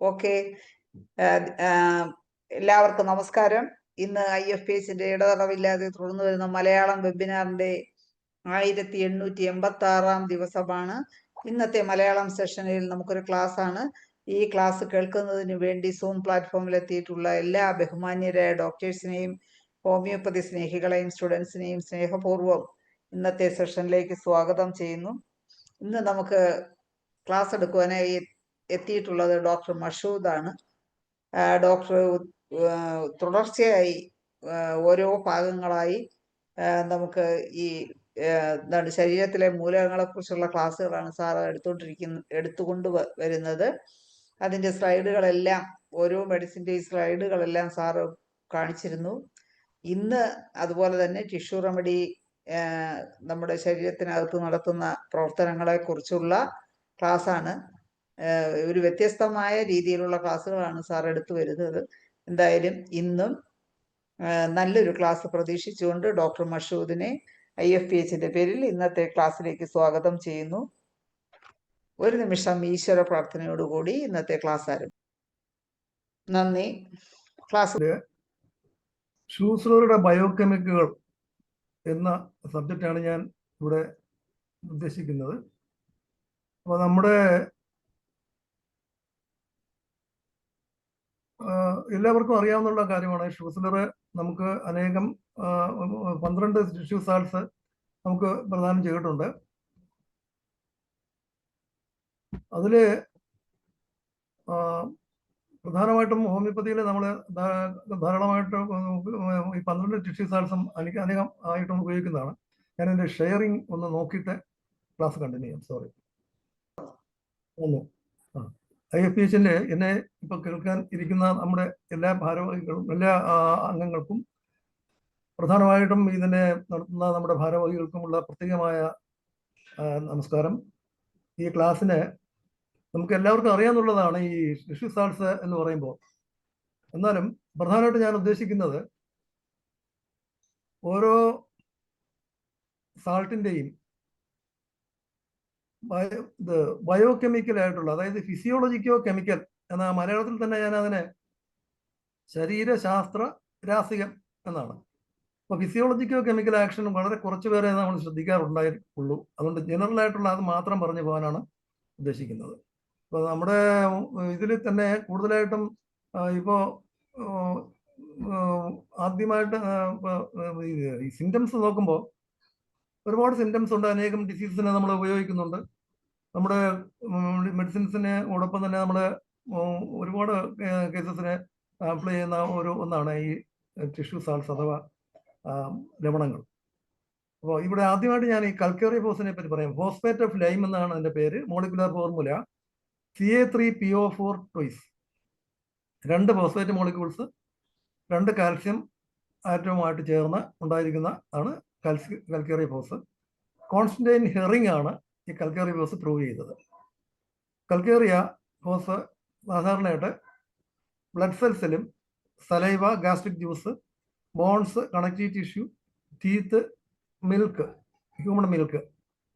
Okay. എല്ലാവർക്കും നമസ്കാരം. ഇന്ന് IFPHന്റെ ഇടതടവില്ലാതെ തുടർന്നു വരുന്ന മലയാളം വെബിനാറിന്റെ 1886 ദിവസമാണ്. ഇന്നത്തെ മലയാളം സെഷനിൽ നമുക്കൊരു ക്ലാസ് ആണ്. ഈ ക്ലാസ് കേൾക്കുന്നതിന് വേണ്ടി സൂം പ്ലാറ്റ്ഫോമിൽ എത്തിയിട്ടുള്ള എല്ലാ ബഹുമാന്യരായ ഡോക്ടേഴ്സിനെയും ഹോമിയോപ്പതി സ്നേഹികളെയും സ്റ്റുഡൻസിനെയും സ്നേഹപൂർവ്വം ഇന്നത്തെ സെഷനിലേക്ക് സ്വാഗതം ചെയ്യുന്നു. ഇന്ന് നമുക്ക് ക്ലാസ് എടുക്കുവാനായി എത്തിയിട്ടുള്ളത് ഡോക്ടർ മഷൂദാണ്. ഡോക്ടർ തുടർച്ചയായി ഓരോ ഭാഗങ്ങളായി നമുക്ക് ഈ എന്താണ് ശരീരത്തിലെ മൂലകങ്ങളെ കുറിച്ചുള്ള ക്ലാസ്സുകളാണ് സാറ് എടുത്തുകൊണ്ട് വരുന്നത്. അതിൻ്റെ സ്ലൈഡുകളെല്ലാം ഓരോ മെഡിസിൻ്റെയും സ്ലൈഡുകളെല്ലാം സാറ് കാണിച്ചിരുന്നു. ഇന്ന് അതുപോലെ തന്നെ ടിഷ്യൂ റെമഡി നമ്മുടെ ശരീരത്തിനകത്ത് നടത്തുന്ന പ്രവർത്തനങ്ങളെ കുറിച്ചുള്ള ക്ലാസ്സാണ്. ഒരു വ്യത്യസ്തമായ രീതിയിലുള്ള ക്ലാസ്സുകളാണ് സാർ എടുത്തു വരുന്നത്. എന്തായാലും ഇന്നും നല്ലൊരു ക്ലാസ് പ്രതീക്ഷിച്ചുകൊണ്ട് ഡോക്ടർ മഷൂദിനെ IFPHന്റെ പേരിൽ ഇന്നത്തെ ക്ലാസ്സിലേക്ക് സ്വാഗതം ചെയ്യുന്നു. ഒരു നിമിഷം ഈശ്വര പ്രാർത്ഥനയോടുകൂടി ഇന്നത്തെ ക്ലാസ് ആരംഭിക്കും. നന്ദി. ക്ലാസ് ഷൂസ്ലറുടെ ബയോകെമിക്കലുകൾ എന്ന സബ്ജക്റ്റാണ് ഞാൻ ഇവിടെ ഉദ്ദേശിക്കുന്നത്. അപ്പോൾ നമ്മുടെ എല്ലാവർക്കും അറിയാവുന്ന കാര്യമാണ്. ഷൂസ്ലർ നമുക്ക് അനേകം 12 ടിഷ്യൂ സാൾട്സ് നമുക്ക് പ്രദാനം ചെയ്തിട്ടുണ്ട്. അതിൽ പ്രധാനമായിട്ടും ഹോമിയോപ്പതിയിൽ നമ്മൾ ധാരാളമായിട്ട് ഈ 12 ടിഷ്യൂ സാൾസും അനേകം ആയിട്ടും ഉപയോഗിക്കുന്നതാണ്. ഞാൻ എൻ്റെ ഷെയറിങ് ഒന്ന് നോക്കിയിട്ട് ക്ലാസ് കണ്ടിന്യൂ ചെയ്യാം. സോറി. IFPHന്റെ എന്നെ ഇപ്പോൾ കേൾക്കാൻ ഇരിക്കുന്ന നമ്മുടെ എല്ലാ ഭാരവാഹികളും എല്ലാ അംഗങ്ങൾക്കും പ്രധാനമായിട്ടും ഇതിനെ നടത്തുന്ന നമ്മുടെ ഭാരവാഹികൾക്കുമുള്ള പ്രത്യേകമായ നമസ്കാരം. ഈ ക്ലാസ്സിന് നമുക്ക് എല്ലാവർക്കും അറിയാവുന്നതാണ് ഈ ടിഷ്യൂ സാൾട്സ് എന്ന് പറയുമ്പോൾ. എന്നാലും പ്രധാനമായിട്ട് ഞാൻ ഉദ്ദേശിക്കുന്നത് ഓരോ സാൾട്ടിൻ്റെയും ബയോകെമിക്കലായിട്ടുള്ള, അതായത് ഫിസിയോളജിക്കോ കെമിക്കൽ എന്ന മലയാളത്തിൽ തന്നെ ഞാൻ അതിനെ ശരീരശാസ്ത്ര രാസികം എന്നാണ്. അപ്പോൾ ഫിസിയോളജിക്കോ കെമിക്കൽ ആക്ഷൻ വളരെ കുറച്ച് പേരെ നമ്മൾ ശ്രദ്ധിക്കാറുണ്ടായിട്ടുള്ളൂ. അതുകൊണ്ട് ജനറൽ ആയിട്ടുള്ള അത് മാത്രം പറഞ്ഞു പോകാനാണ് ഉദ്ദേശിക്കുന്നത്. അപ്പോൾ നമ്മുടെ ഇതിൽ തന്നെ കൂടുതലായിട്ടും ഇപ്പോൾ ആദ്യമായിട്ട് ഈ സിംറ്റംസ് നോക്കുമ്പോൾ ഒരുപാട് സിംറ്റംസ് ഉണ്ട്. അനേകം ഡിസീസിനെ നമ്മൾ ഉപയോഗിക്കുന്നുണ്ട്. നമ്മുടെ മെഡിസിൻസിനോടൊപ്പം തന്നെ നമ്മൾ ഒരുപാട് കേസസിനെ അപ്ലൈ ചെയ്യുന്ന ഒന്നാണ് ഈ ടിഷ്യൂ സാൾട്സ് അഥവാ ലവണങ്ങൾ. അപ്പോൾ ഇവിടെ ആദ്യമായിട്ട് ഞാൻ ഈ കൽക്കേറിയോഫോസിനെ പറ്റി പറയാം. ഫോസ്ഫേറ്റ് ഓഫ് ലൈം എന്നാണ് അതിൻ്റെ പേര്. Molecular formula Ca3PO4 twice. 2 phosphate molecules 2 calcium ആറ്റവുമായിട്ട് ചേർന്ന് ഉണ്ടായിരിക്കുന്ന ആണ് കൽക്കേറിയോഫോസ്. കോൺസ്റ്റന്റൈൻ ഹെറിംഗ് ആണ് ഈ കൽക്കേറിയോഫോസ് പ്രൂവ് ചെയ്തത്. കൽക്കേറിയ ഫോസ് സാധാരണയായിട്ട് ബ്ലഡ് സെൽസിലും saliva, gastric juice, bones, connective tissue, teeth, milk, human milk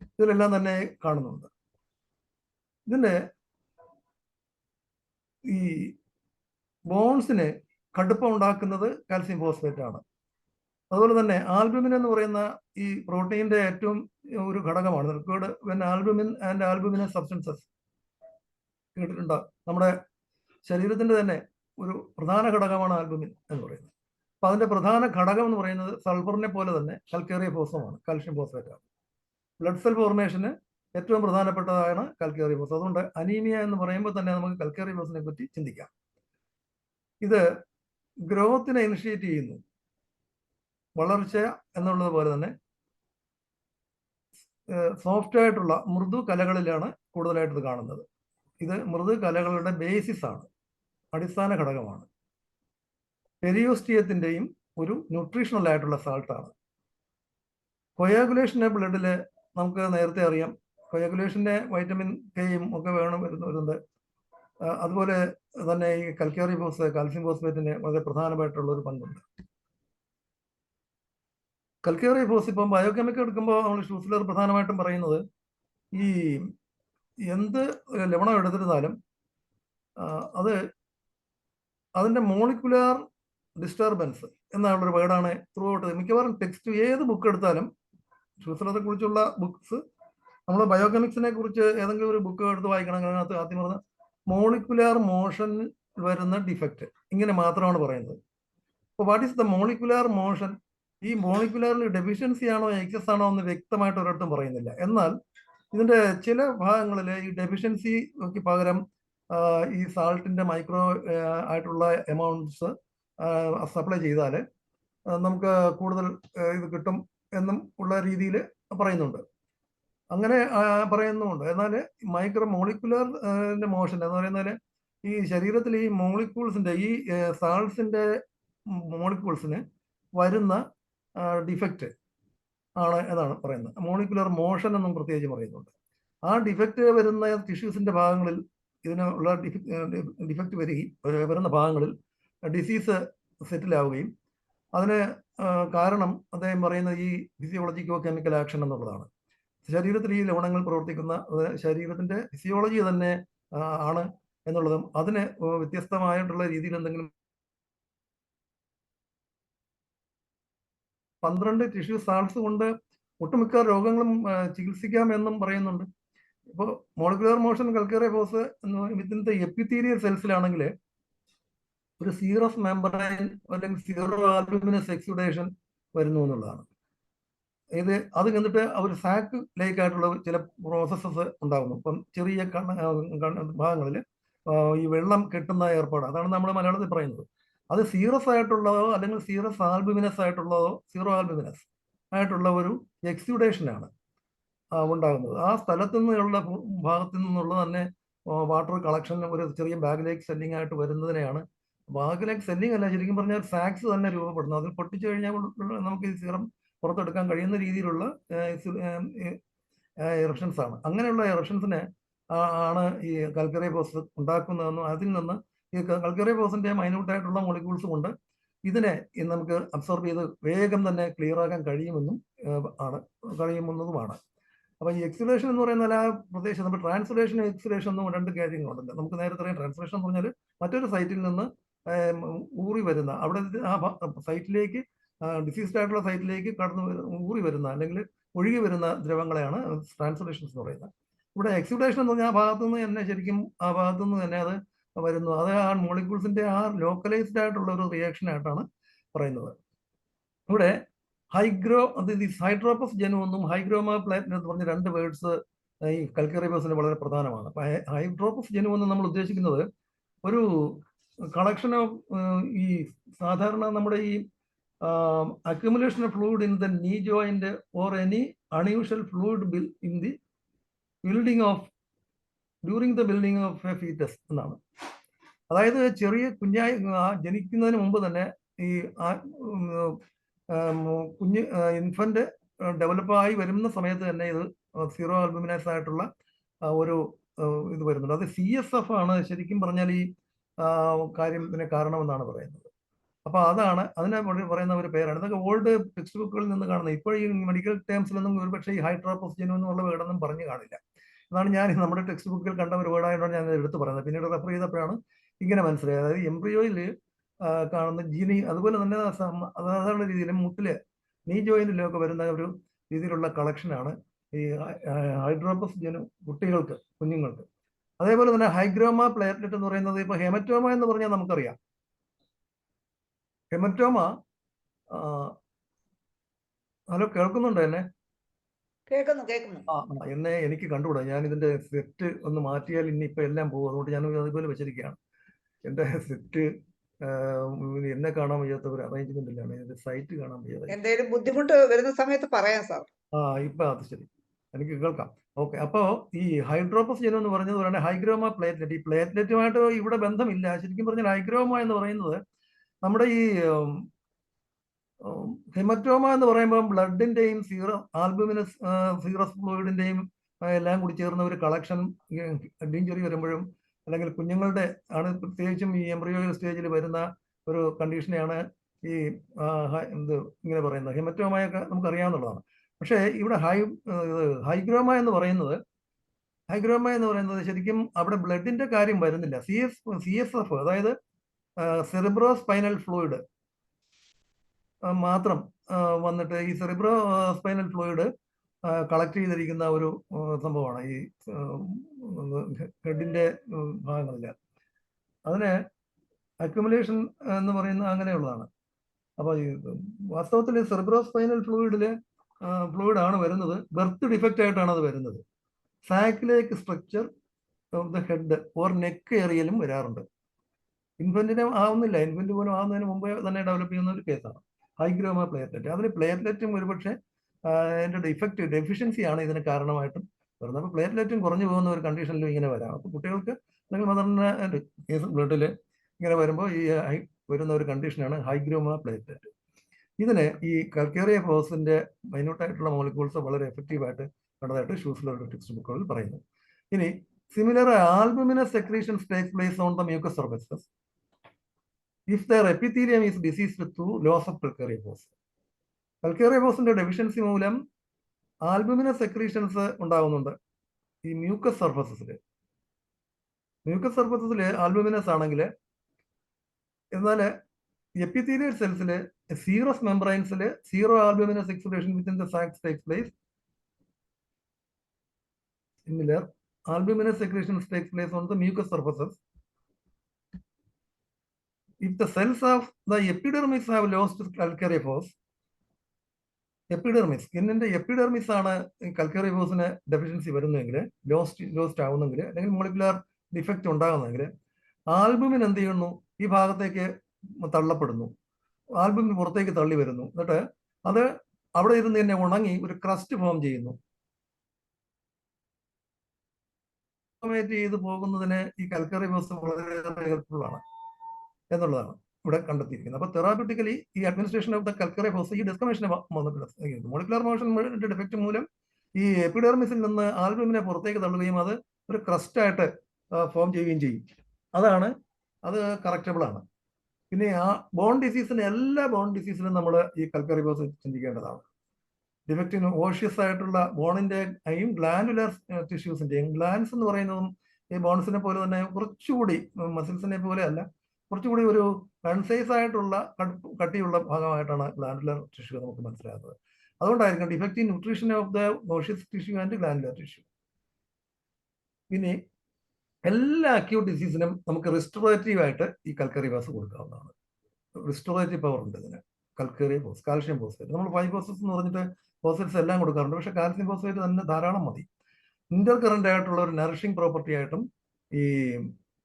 ഇതിലെല്ലാം തന്നെ കാണുന്നുണ്ട്. ഇതിൻ്റെ ഈ ബോൺസിന് കടുപ്പം ഉണ്ടാക്കുന്നത് കാൽസ്യം ഫോസ്ഫേറ്റ് ആണ്. അതുപോലെ തന്നെ ആൽബുമിൻ എന്ന് പറയുന്ന ഈ പ്രോട്ടീൻ്റെ ഏറ്റവും ഒരു ഘടകമാണ്. Required when albumin and albuminous substances കേട്ടിട്ടുണ്ടോ? നമ്മുടെ ശരീരത്തിൻ്റെ തന്നെ ഒരു പ്രധാന ഘടകമാണ് ആൽബുമിൻ എന്ന് പറയുന്നത്. അപ്പോൾ അതിൻ്റെ പ്രധാന ഘടകം എന്ന് പറയുന്നത് സൾഫറിനെ പോലെ തന്നെ കൽക്കേറിയോഫോസുമാണ്, കാൽഷ്യം ഫോസ്ഫേറ്റാണ്. ബ്ലഡ് സെൽ ഫോർമേഷന് ഏറ്റവും പ്രധാനപ്പെട്ടതാണ് കൽക്കേറിയോഫോസ്. അതുകൊണ്ട് അനീമിയ എന്ന് പറയുമ്പോൾ തന്നെ നമുക്ക് കൽക്കേറിയോഫോസിനെ പറ്റി ചിന്തിക്കാം. ഇത് ഗ്രോത്തിനെ ഇനിഷ്യേറ്റ് ചെയ്യുന്നു. വളർച്ച എന്നുള്ളത് പോലെ തന്നെ സോഫ്റ്റ് ആയിട്ടുള്ള മൃദു കലകളിലാണ് കൂടുതലായിട്ട് ഇത് കാണുന്നത്. ഇത് മൃദു കലകളുടെ ബേസിസ് ആണ്, അടിസ്ഥാന ഘടകമാണ്. പെരിയോസ്റ്റിയത്തിൻ്റെയും ഒരു ന്യൂട്രീഷണൽ ആയിട്ടുള്ള സാൾട്ടാണ്. കൊയാഗുലേഷൻ്റെ ബ്ലഡിൽ നമുക്ക് നേരത്തെ അറിയാം, കൊയാഗുലേഷൻ്റെ വൈറ്റമിൻ കെയും ഒക്കെ വരുന്നുണ്ട്. അതുപോലെ തന്നെ ഈ കൽക്കേറിയോഫോസ് കാൽസ്യം ഫോസ്ഫേറ്റിന് വളരെ പ്രധാനമായിട്ടുള്ള ഒരു പങ്കുണ്ട്. കൽക്കേറിയോഫോസ് ഇപ്പം ബയോകെമിക്കൽ എടുക്കുമ്പോൾ നമ്മൾ ഷൂസ്ലർ പ്രധാനമായിട്ടും പറയുന്നത് ഈ എന്ത് ലവണം എടുത്തിരുന്നാലും അത് അതിൻ്റെ മോളിക്കുലാർ ഡിസ്റ്റർബൻസ് എന്നുള്ളൊരു വേർഡാണ് ത്രൂ ഔട്ട്. മിക്കവാറും ടെക്സ്റ്റ് ഏത് ബുക്ക് എടുത്താലും ടിഷ്യൂസിനെ കുറിച്ചുള്ള ബുക്സ്, നമ്മൾ ബയോകെമിക്സിനെ കുറിച്ച് ഏതെങ്കിലും ഒരു ബുക്ക് എടുത്ത് വായിക്കണമെങ്കിൽ അതിനകത്ത് ആദ്യം പറഞ്ഞ മോളിക്കുലാർ മോഷൻ വരുന്ന ഡിഫക്റ്റ് ഇങ്ങനെ മാത്രമാണ് പറയുന്നത്. അപ്പോൾ what is the molecular motion? ഈ മോളിക്കുലാറിൽ ഡെഫിഷ്യൻസി ആണോ എക്സസ് ആണോ എന്ന് വ്യക്തമായിട്ട് ഒരിടത്തും പറയുന്നില്ല. എന്നാൽ ഇതിൻ്റെ ചില ഭാഗങ്ങളിൽ ഈ ഡെഫിഷ്യൻസിക്ക് പകരം ഈ സാൾട്ടിൻ്റെ മൈക്രോ ആയിട്ടുള്ള എമൗണ്ട്സ് സപ്ലൈ ചെയ്താൽ നമുക്ക് കൂടുതൽ ഇത് കിട്ടും എന്നും ഉള്ള രീതിയിൽ പറയുന്നുണ്ട്. അങ്ങനെ പറയുന്നുമുണ്ട്. എന്നാൽ മൈക്രോ മോളിക്കുലർ മോഷൻ എന്ന് പറയുന്നത് ഈ ശരീരത്തിൽ ഈ മോളിക്യൂൾസിൻ്റെ ഈ സാൾട്സിൻ്റെ മോളിക്യൂൾസിന് വരുന്ന ഡിഫക്റ്റ് ആണ് എന്നാണ് പറയുന്നത്. മോളിക്കുലർ മോഷൻ എന്നും പ്രത്യേകിച്ച് പറയുന്നുണ്ട്. ആ ഡിഫക്റ്റ് വരുന്ന ടിഷ്യൂസിൻ്റെ ഭാഗങ്ങളിൽ ഇതിനുള്ള ഡിഫക്റ്റ് വരുന്ന ഭാഗങ്ങളിൽ ഡിസീസ് സെറ്റിലാവുകയും അതിന് കാരണം അദ്ദേഹം പറയുന്നത് ഈ ഫിസിയോളജിക്കോ കെമിക്കൽ ആക്ഷൻ എന്നുള്ളതാണ്. ശരീരത്തിൽ ഈ ലവണങ്ങൾ പ്രവർത്തിക്കുന്ന ശരീരത്തിൻ്റെ ഫിസിയോളജി തന്നെ ആണ് എന്നുള്ളതും അതിന് വ്യത്യസ്തമായിട്ടുള്ള രീതിയിൽ എന്തെങ്കിലും 12 ടിഷ്യൂ സാൾട്സ് കൊണ്ട് ഒട്ടുമിക്ക രോഗങ്ങളും ചികിത്സിക്കാമെന്നും പറയുന്നുണ്ട്. ഇപ്പോൾ മോളിക്കുലർ മോഷൻ കൽക്കേറിയ ഫോഴ്സ് വിത്തിൻ്റെ എപ്പിത്തീരിയൽ സെൽസിലാണെങ്കിൽ ഒരു സീറസ് മെമ്പറൈൻ അല്ലെങ്കിൽ സീറോ ആൽബുമിനസ് എക്സുഡേഷൻ വരുന്നു എന്നുള്ളതാണ്. അത് കണ്ടിട്ട് അവർ സാക്ക് ലേക്ക് ആയിട്ടുള്ള ചില പ്രോസസ്സസ് ഉണ്ടാകുന്നു. ഇപ്പം ചെറിയ ഭാഗങ്ങളിൽ ഈ വെള്ളം കെട്ടുന്ന ഏർപ്പാട്, അതാണ് നമ്മൾ മലയാളത്തിൽ പറയുന്നത്. അത് സീറസ് ആയിട്ടുള്ളതോ അല്ലെങ്കിൽ സീറസ് ആൽബുമിനസ് ആയിട്ടുള്ളതോ സീറോ ആൽബുമിനസ് ആയിട്ടുള്ള ഒരു എക്സ്യൂഡേഷനാണ് ഉണ്ടാകുന്നത്. ആ സ്ഥലത്തു നിന്നുള്ള ഭാഗത്തു നിന്നുള്ള തന്നെ വാട്ടർ കളക്ഷൻ ഒരു ചെറിയ ബാഗിലേക്ക് സെല്ലിംഗ് ആയിട്ട് വരുന്നതിനെയാണ്, ബാഗിലേക്ക് സെല്ലിംഗ് അല്ല, ശരിക്കും പറഞ്ഞാൽ സാക്സ് തന്നെ രൂപപ്പെടുന്നു. അതിൽ പൊട്ടിച്ചു കഴിഞ്ഞാൽ നമുക്ക് ഈ സീറം പുറത്തെടുക്കാൻ കഴിയുന്ന രീതിയിലുള്ള എറപ്ഷൻസ് ആണ്. അങ്ങനെയുള്ള എറപ്ഷൻസിനെ ആണ് ഈ കൽക്കേറിയ ഫോഴ്സ് ഉണ്ടാക്കുന്നതെന്നും അതിൽ നിന്ന് ഈ കൽക്കേറിയ ഫോഴ്സിന്റെ മൈന്യൂട്ടായിട്ടുള്ള മോളിക്യൂൾസ് കൊണ്ട് ഇതിനെ നമുക്ക് അബ്സോർബ് ചെയ്ത് വേഗം തന്നെ ക്ലിയർ ആക്കാൻ കഴിയുമെന്നതുമാണ്. അപ്പോൾ ഈ എക്സുലേഷൻ എന്ന് പറയുന്നത് ആ പ്രദേശം, നമ്മൾ ട്രാൻസ്ലേഷൻ എക്സുലേഷൻ എന്നും രണ്ട് കാര്യങ്ങളുണ്ടല്ലോ. നമുക്ക് നേരത്തെ അറിയാം, ട്രാൻസ്ലേഷൻ എന്ന് പറഞ്ഞാൽ മറ്റൊരു സൈറ്റിൽ നിന്ന് ഊറി വരുന്ന, അവിടെ ആ സൈറ്റിലേക്ക് ഡിസീസ്ഡ് ആയിട്ടുള്ള സൈറ്റിലേക്ക് ഊറി വരുന്ന അല്ലെങ്കിൽ ഒഴുകി വരുന്ന ദ്രവങ്ങളെയാണ് ട്രാൻസ്ലേഷൻസ് എന്ന് പറയുന്നത്. ഇവിടെ എക്സുഡേഷൻ എന്ന് പറഞ്ഞാൽ ആ ഭാഗത്തുനിന്ന് തന്നെ ശരിക്കും ആ ഭാഗത്തുനിന്ന് തന്നെ അത് വരുന്നു. അത് ആ മോളിക്യൂൾസിന്റെ ആ ലോക്കലൈസ്ഡ് ആയിട്ടുള്ള ഒരു റിയാക്ഷൻ ആയിട്ടാണ് പറയുന്നത്. ഇവിടെ ഹൈഡ്രോപ്പസ് ജനു എന്നും ഹൈഗ്രോമ പ്ലേറ്റ് എന്ന് പറഞ്ഞ രണ്ട് വേർഡ്സ് ഈ കൽക്കേറിയ ഫോഴ്സിന് വളരെ പ്രധാനമാണ്. അപ്പൊ ഹൈഡ്രോപ്പസ് ജനു എന്ന് നമ്മൾ ഉദ്ദേശിക്കുന്നത് ഒരു കളക്ഷൻ ഓഫ് ഈ സാധാരണ നമ്മുടെ ഈ accumulation of fluid in the knee joint or any unusual fluid in the during the building of a fetus എന്നാണ്. അതായത് ചെറിയ കുഞ്ഞായി ജനിക്കുന്നതിന് മുമ്പ് തന്നെ ഈ കുഞ്ഞ് ഇൻഫന്റ് ഡെവലപ്പായി വരുന്ന സമയത്ത് തന്നെ ഇത് സീറോ ആൽബുമിനസ് ആയിട്ടുള്ള ഒരു ഇത് വരുന്നുണ്ട്. അത് CSF ആണ് ശരിക്കും പറഞ്ഞാൽ ഈ കാര്യത്തിന് കാരണമെന്നാണ് പറയുന്നത്. അപ്പൊ അതാണ് അതിനെ പറയുന്ന ഒരു പേരാണ്. ഇതൊക്കെ ഓൾഡ് ടെക്സ്റ്റ് ബുക്കുകളിൽ നിന്ന് കാണുന്നത്. ഇപ്പോൾ ഈ മെഡിക്കൽ ടേംസിലൊന്നും ഒരുപക്ഷെ ഈ ഹൈഡ്രോപ്പസ് ജനു എന്നുള്ള വേർഡൊന്നും പറഞ്ഞു കാണില്ല. അതാണ് ഞാൻ നമ്മുടെ ടെക്സ്റ്റ് ബുക്കിൽ കണ്ട ഒരു വേർഡായിട്ടാണ് ഞാൻ എടുത്ത് പറയുന്നത്. പിന്നീട് റെഫർ ചെയ്തപ്പോഴാണ് ഇങ്ങനെ മനസ്സിലായത്. അതായത് എംബ്രിയോയിൽ കാണുന്ന ജീനി, അതുപോലെ തന്നെ സാധാരണ രീതിയിൽ മുട്ടില് നീ ജോയിന്റിലൊക്കെ വരുന്ന ഒരു രീതിയിലുള്ള കളക്ഷനാണ് ഈ ഹൈഡ്രോപ്പസ് ജനു കുട്ടികൾക്ക്, കുഞ്ഞുങ്ങൾക്ക്. അതേപോലെ തന്നെ ഹൈഗ്രോമ പ്ലേറ്റ്ലെറ്റ് എന്ന് പറയുന്നത് ഇപ്പൊ ഹെമറ്റോമ എന്ന് പറഞ്ഞാൽ നമുക്കറിയാം. ഹെമറ്റോമ, ഹലോ കേൾക്കുന്നുണ്ടോ എന്നെ? എന്നെ എനിക്ക് കണ്ടുകൂടാ. ഞാൻ ഇതിന്റെ സെറ്റ് ഒന്ന് മാറ്റിയാൽ ഇനിയിപ്പോ എല്ലാം പോകും. അതുകൊണ്ട് ഞാൻ അതുപോലെ വെച്ചിരിക്കുകയാണ്. എന്റെ സെറ്റ് എന്നെ കാണാൻ വയ്യാത്ത ഒരു അറേഞ്ച്മെന്റ് ഇല്ലാണ്. എന്റെ സൈറ്റ് കാണാൻ വയ്യാതെ. എന്തെങ്കിലും ബുദ്ധിമുട്ട് വരുന്ന സമയത്ത് പറയാം സാർ. ഇപ്പൊ അത് ശരി, എനിക്ക് കേൾക്കാം. ഓക്കെ. അപ്പോ ഈ ഹൈഡ്രോപ്പസ് ജനു എന്ന് പറഞ്ഞത് പറയുന്നത് ഹൈഗ്രോമ പ്ലേറ്റ്ലെറ്റ്. ഈ പ്ലേറ്റ്ലെറ്റുമായിട്ട് ഇവിടെ ബന്ധമില്ല. ശരിക്കും പറഞ്ഞാൽ ഹൈഗ്രോമ എന്ന് പറയുന്നത് നമ്മുടെ ഈ ഹെമറ്റോമ എന്ന് പറയുമ്പോൾ ബ്ലഡിന്റെയും ആൽബുമിനസ് സീറസ് ഫ്ലൂയിഡിന്റെയും എല്ലാം കൂടി ചേർന്ന ഒരു കളക്ഷൻ ഇഞ്ചുറി വരുമ്പോഴും അല്ലെങ്കിൽ കുഞ്ഞുങ്ങളുടെ ആണ്, പ്രത്യേകിച്ചും ഈ എംബ്രിയോയിൽ സ്റ്റേജിൽ വരുന്ന ഒരു കണ്ടീഷനെയാണ് ഈ ഇങ്ങനെ പറയുന്നത്. ഹെമറ്റോമയൊക്കെ നമുക്കറിയാവുന്നതാണ്. പക്ഷേ ഇവിടെ ഹൈഗ്രോമ എന്ന് പറയുന്നത് ഹൈഗ്രോമ എന്ന് പറയുന്നത് ശരിക്കും അവിടെ ബ്ലഡിന്റെ കാര്യം വരുന്നില്ല. CSF, അതായത് സെറിബ്രോ സ്പൈനൽ ഫ്ലൂയിഡ് മാത്രം വന്നിട്ട് ഈ സെറിബ്രോ സ്പൈനൽ ഫ്ലൂയിഡ് കളക്ട് ചെയ്തിരിക്കുന്ന ഒരു സംഭവമാണ് ഈ ഹെഡിന്റെ ഭാഗങ്ങളില്ല. അതിന് അക്യുമുലേഷൻ എന്ന് പറയുന്നത് അങ്ങനെയുള്ളതാണ്. അപ്പൊ ഈ വാസ്തവത്തിൽ സെറിബ്രോ സ്പൈനൽ ഫ്ലൂയിഡ് ആണ് വരുന്നത്. ബർത്ത് ഡിഫക്റ്റ് ആയിട്ടാണ് അത് വരുന്നത്. സാക്കിലേക്ക് structure of the head or neck ഏറിയയിലും വരാറുണ്ട്. ഇൻഫന്റിന് ആവുന്നില്ല, ഇൻഫന്റ് പോലും ആവുന്നതിന് മുമ്പേ തന്നെ ഡെവലപ്പ് ചെയ്യുന്ന ഒരു കേസാണ് ഹൈഗ്രോമ പ്ലേറ്റ്ലെറ്റ്. അതിന് പ്ലേറ്റ്ലെറ്റും ഒരുപക്ഷെ അതിൻ്റെ ഡെഫിഷ്യൻസിയാണ് ഇതിന് കാരണമായിട്ടും വരുന്നത്. അപ്പോൾ പ്ലേറ്റ്ലെറ്റും കുറഞ്ഞു പോകുന്ന ഒരു കണ്ടീഷനിലും ഇങ്ങനെ വരാം. അപ്പോൾ കുട്ടികൾക്ക് അല്ലെങ്കിൽ മദറിന് കേസ് ബ്ലഡിൽ ഇങ്ങനെ വരുമ്പോൾ ഈ വരുന്ന ഒരു കണ്ടീഷനാണ് ഹൈഗ്രോമ പ്ലേറ്റ്ലെറ്റ്. ഇതിന് ഈ കൽക്കേറിയ ഫോസിന്റെ മൈന്യൂട്ടായിട്ടുള്ള മോളിക്യൂൾസ് വളരെ എഫക്റ്റീവായിട്ട് കണ്ടതായിട്ട് ഷൂസ്ലറുടെ ടെക്സ്റ്റ് ബുക്കുകളിൽ പറയുന്നു. ഇനി similar albuminous secretions take place on the mucous surfaces if their epithelium is diseased through loss of calcarea phos. Calcarea ഫോസിന്റെ ഡെഫിഷ്യൻസി മൂലം ആൽബുമിനസ് സെക്രീഷൻസ് ഉണ്ടാകുന്നുണ്ട് ഈ മ്യൂക്കസ് സർഫേസസിൽ. മ്യൂക്കസ് സർഫേസസിൽ ആൽബുമിനസ് ആണെങ്കിൽ, എന്നാൽ എപ്പിത്തീലിയൽ സെൽസിൽ സീറസ് മെംബ്രൈൻസിൽ sero albuminous exudation within the sacs takes place. Similar albuminous secretions takes place on the mucous surfaces. If the cells of the epidermis have lost calcareous, epidermis, സ്കിന്നിന്റെ epidermis ആണ് കൽക്കേറിയോസിന് deficiency വരുന്നതെങ്കിൽ, lost ആവുന്നെങ്കിൽ, അല്ലെങ്കിൽ molecular defect ഉണ്ടാകുന്നെങ്കിൽ, albumin എന്ത് ചെയ്യുന്നു? ഈ ഭാഗത്തേക്ക് തള്ളപ്പെടുന്നു, albumin പുറത്തേക്ക് തള്ളി വരുന്നു. എന്നിട്ട് അത് അവിടെ ഇരുന്ന് തന്നെ ഉണങ്ങി ഒരു ക്രസ്റ്റ് ഫോം ചെയ്യുന്നു. ചെയ്ത് പോകുന്നതിന് ഈ കൽക്കേറിയോസ് വളരെയേറെ ഹെൽപ്ഫുൾ ആണ് എന്നുള്ളതാണ് ഇവിടെ കണ്ടെത്തിയിരിക്കുന്നത്. അപ്പൊ തെറാപ്യൂട്ടിക്കലി ഈ അഡ്മിനിസ്ട്രേഷൻ ഓഫ് ദ കൽക്കേറിയോസ് ഈ ഡിസ്കമേഷനെ മോളിക്കുലർ മോഷന്റെ ഡിഫക്റ്റ് മൂലം ഈ എപ്പിഡെർമിസിൽ നിന്ന് ആൽബുമിനെ പുറത്തേക്ക് തള്ളുകയും അത് ഒരു ക്രസ്റ്റ് ആയിട്ട് ഫോം ചെയ്യുകയും ചെയ്യും. അത് കറക്റ്റബിൾ ആണ്. പിന്നെ ആ ബോൺ ഡിസീസിന്, എല്ലാ ബോൺ ഡിസീസിനും നമ്മൾ ഈ കൽക്കേറിയോസ് ചിന്തിക്കേണ്ടതാണ്. ഡിഫക്റ്റിന് ഓഷ്യസ് ആയിട്ടുള്ള ബോണിന്റെയും ഗ്ലാൻഡുലർ ടിഷ്യൂസിന്റെയും, ഗ്ലാൻസ് എന്ന് പറയുന്നതും ഈ ബോൺസിനെ പോലെ തന്നെ കുറച്ചുകൂടി മസിൽസിനെ പോലെ അല്ല, കുറച്ചുകൂടി ഒരു കൺസൈസ് ആയിട്ടുള്ള കട്ടിയുള്ള ഭാഗമായിട്ടാണ് ഗ്ലാൻഡുലർ ടിഷ്യൂ നമുക്ക് മനസ്സിലാകുന്നത്. അതുകൊണ്ടായിരിക്കും defective nutrition of the osseous tissue and glandular tissue. പിന്നെ എല്ലാ അക്യൂട്ട് ഡിസീസിനും നമുക്ക് റിസ്റ്റോറേറ്റീവ് ആയിട്ട് ഈ കൽക്കേറിയോസ് കൊടുക്കാവുന്നതാണ്. റിസ്റ്റോറേറ്റീവ് പവർ ഉണ്ട് ഇതിന്. കൽക്കേറിയോസ്, കാൽഷ്യം ഫോസ്ഫേറ്റ്, നമ്മൾ ഫൈബോസസ് എന്ന് പറഞ്ഞിട്ട് ഫോസ്ഫേറ്റ്സ് എല്ലാം കൊടുക്കാറുണ്ട്. പക്ഷെ കാൽസ്യം ഫോസ്ഫേറ്റ് തന്നെ ധാരാളം മതി. ഇന്റർ കറന്റ് ആയിട്ടുള്ള ഒരു നറിഷിംഗ് പ്രോപ്പർട്ടി ആയിട്ടും ഈ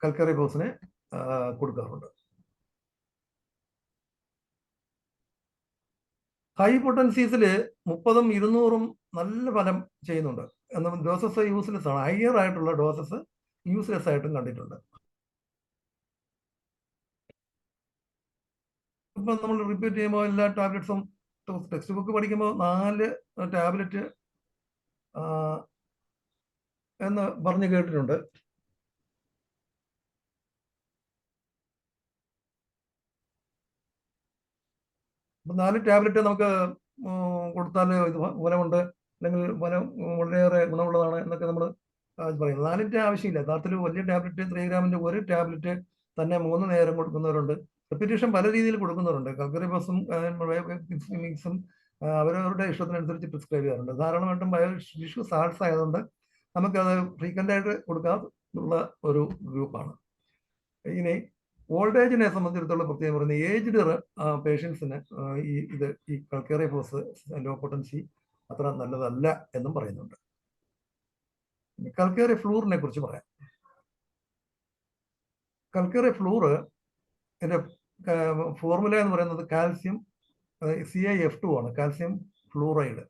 കൽക്കേറിയോസിനെ കൊടുക്കാറുണ്ട്. ഹൈ പൊട്ടൻസീസിൽ 30ഉം 200ഉം നല്ല ഫലം ചെയ്യുന്നുണ്ട്. എന്നാൽ ഡോസസ് യൂസ്ലെസ് ആണ്. ഹയർ ആയിട്ടുള്ള ഡോസസ് യൂസ്ലെസ് ആയിട്ടും കണ്ടിട്ടുണ്ട്. ഇപ്പൊ നമ്മൾ റിപ്പീറ്റ് ചെയ്യുമ്പോൾ എല്ലാ ടാബ്ലറ്റ്സും ടെക്സ്റ്റ് ബുക്ക് പഠിക്കുമ്പോൾ 4 ടാബ്ലറ്റ് എന്ന് പറഞ്ഞു കേട്ടിട്ടുണ്ട്. അപ്പൊ 4 ടാബ്ലറ്റ് നമുക്ക് കൊടുത്താൽ ഇത് ഫലമുണ്ട്, അല്ലെങ്കിൽ ഫലം വളരെയേറെ ഗുണമുള്ളതാണ് എന്നൊക്കെ നമ്മൾ പറയുന്നത്. 4ന്റെ ആവശ്യമില്ല. യഥാർത്ഥത്തിൽ വലിയ ടാബ്ലറ്റ് 3 ഗ്രാമിന്റെ ഒരു ടാബ്ലറ്റ് തന്നെ 3 നേരം കൊടുക്കുന്നവരുണ്ട്. റെപ്പിറ്റേഷൻ പല രീതിയിൽ കൊടുക്കുന്നവരുണ്ട്. കൽക്കേറിയോസും മിക്സും അവരവരുടെ ഇഷ്ടത്തിനനുസരിച്ച് പ്രിസ്ക്രൈബ് ചെയ്യാറുണ്ട്. ധാരാളമായിട്ടും ടിഷ്യൂ സാൾട്സ് ആയതുകൊണ്ട് നമുക്കത് ഫ്രീക്വൻ്റ് ആയിട്ട് കൊടുക്കാനുള്ള ഒരു ഗ്രൂപ്പാണ്. ഇനി ഓൾഡ് ഏജിനെ സംബന്ധിച്ചിടത്തോളം പ്രത്യേകം പറയുന്നത്, ഏജ്ഡ് പേഷ്യൻസിന് ഈ കൽക്കേറിയോസ് ലോ പൊട്ടൻസി അത്ര നല്ലതല്ല എന്നും പറയുന്നുണ്ട്. കൽക്കേറിയ ഫ്ലൂറിനെ കുറിച്ച് പറയാം. കൽക്കേറിയ ഫ്ലൂറ് ഇതിന്റെ ഫോർമുല എന്ന് പറയുന്നത് കാൽസ്യം CiF2 ആണ്, കാൽസ്യം ഫ്ലൂറൈഡ്.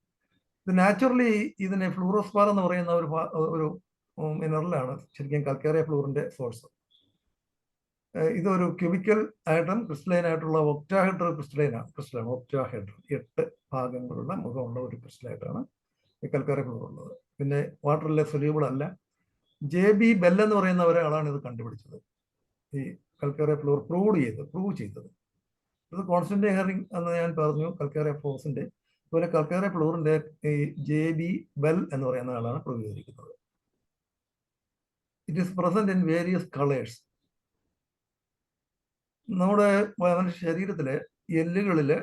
ഇത് നാച്ചുറലി ഇതിനെ ഫ്ലൂറോസ്പാർ എന്ന് പറയുന്ന ഒരു മിനറലാണ് ശരിക്കും കൽക്കേറിയ ഫ്ലൂറിന്റെ സോഴ്സ്. ഇതൊരു ക്യൂബിക്കൽ ആയിട്ടും ക്രിസ്റ്റലൈൻ ആയിട്ടുള്ള ഒക്ടാഹെഡ്രൽ ക്രിസ്റ്റലാണ്. ഒക്ടാഹെഡ്രൽ 8 ഭാഗങ്ങളുള്ള മുഖമുള്ള ഒരു ക്രിസ്റ്റലായിട്ടാണ് ഈ കൽക്കേറിയ ഫ്ലൂർ ഉള്ളത്. പിന്നെ വാട്ടറിലെ സൊല്യൂബിൾ അല്ല. JB ബെൽ എന്ന് പറയുന്ന ഒരാളാണ് ഇത് കണ്ടുപിടിച്ചത്, ഈ കൽക്കേറിയ ഫ്ലൂർ പ്രൂവ് ചെയ്തത്. ഇത് കോൺസ്റ്റന്റ് ഹെയറിംഗ് എന്ന് ഞാൻ പറഞ്ഞു കൽക്കേറിയ ഫോസിന്റെ. അതുപോലെ കൽക്കേറിയ ഫ്ലൂറിന്റെ ഈ JB ബെൽ എന്ന് പറയുന്ന ആളാണ് പ്രൂവ് ചെയ്തിരിക്കുന്നത്. It is present in various colours. നമ്മുടെ മനുഷ്യ ശരീരത്തിലെ എല്ലുകളില്,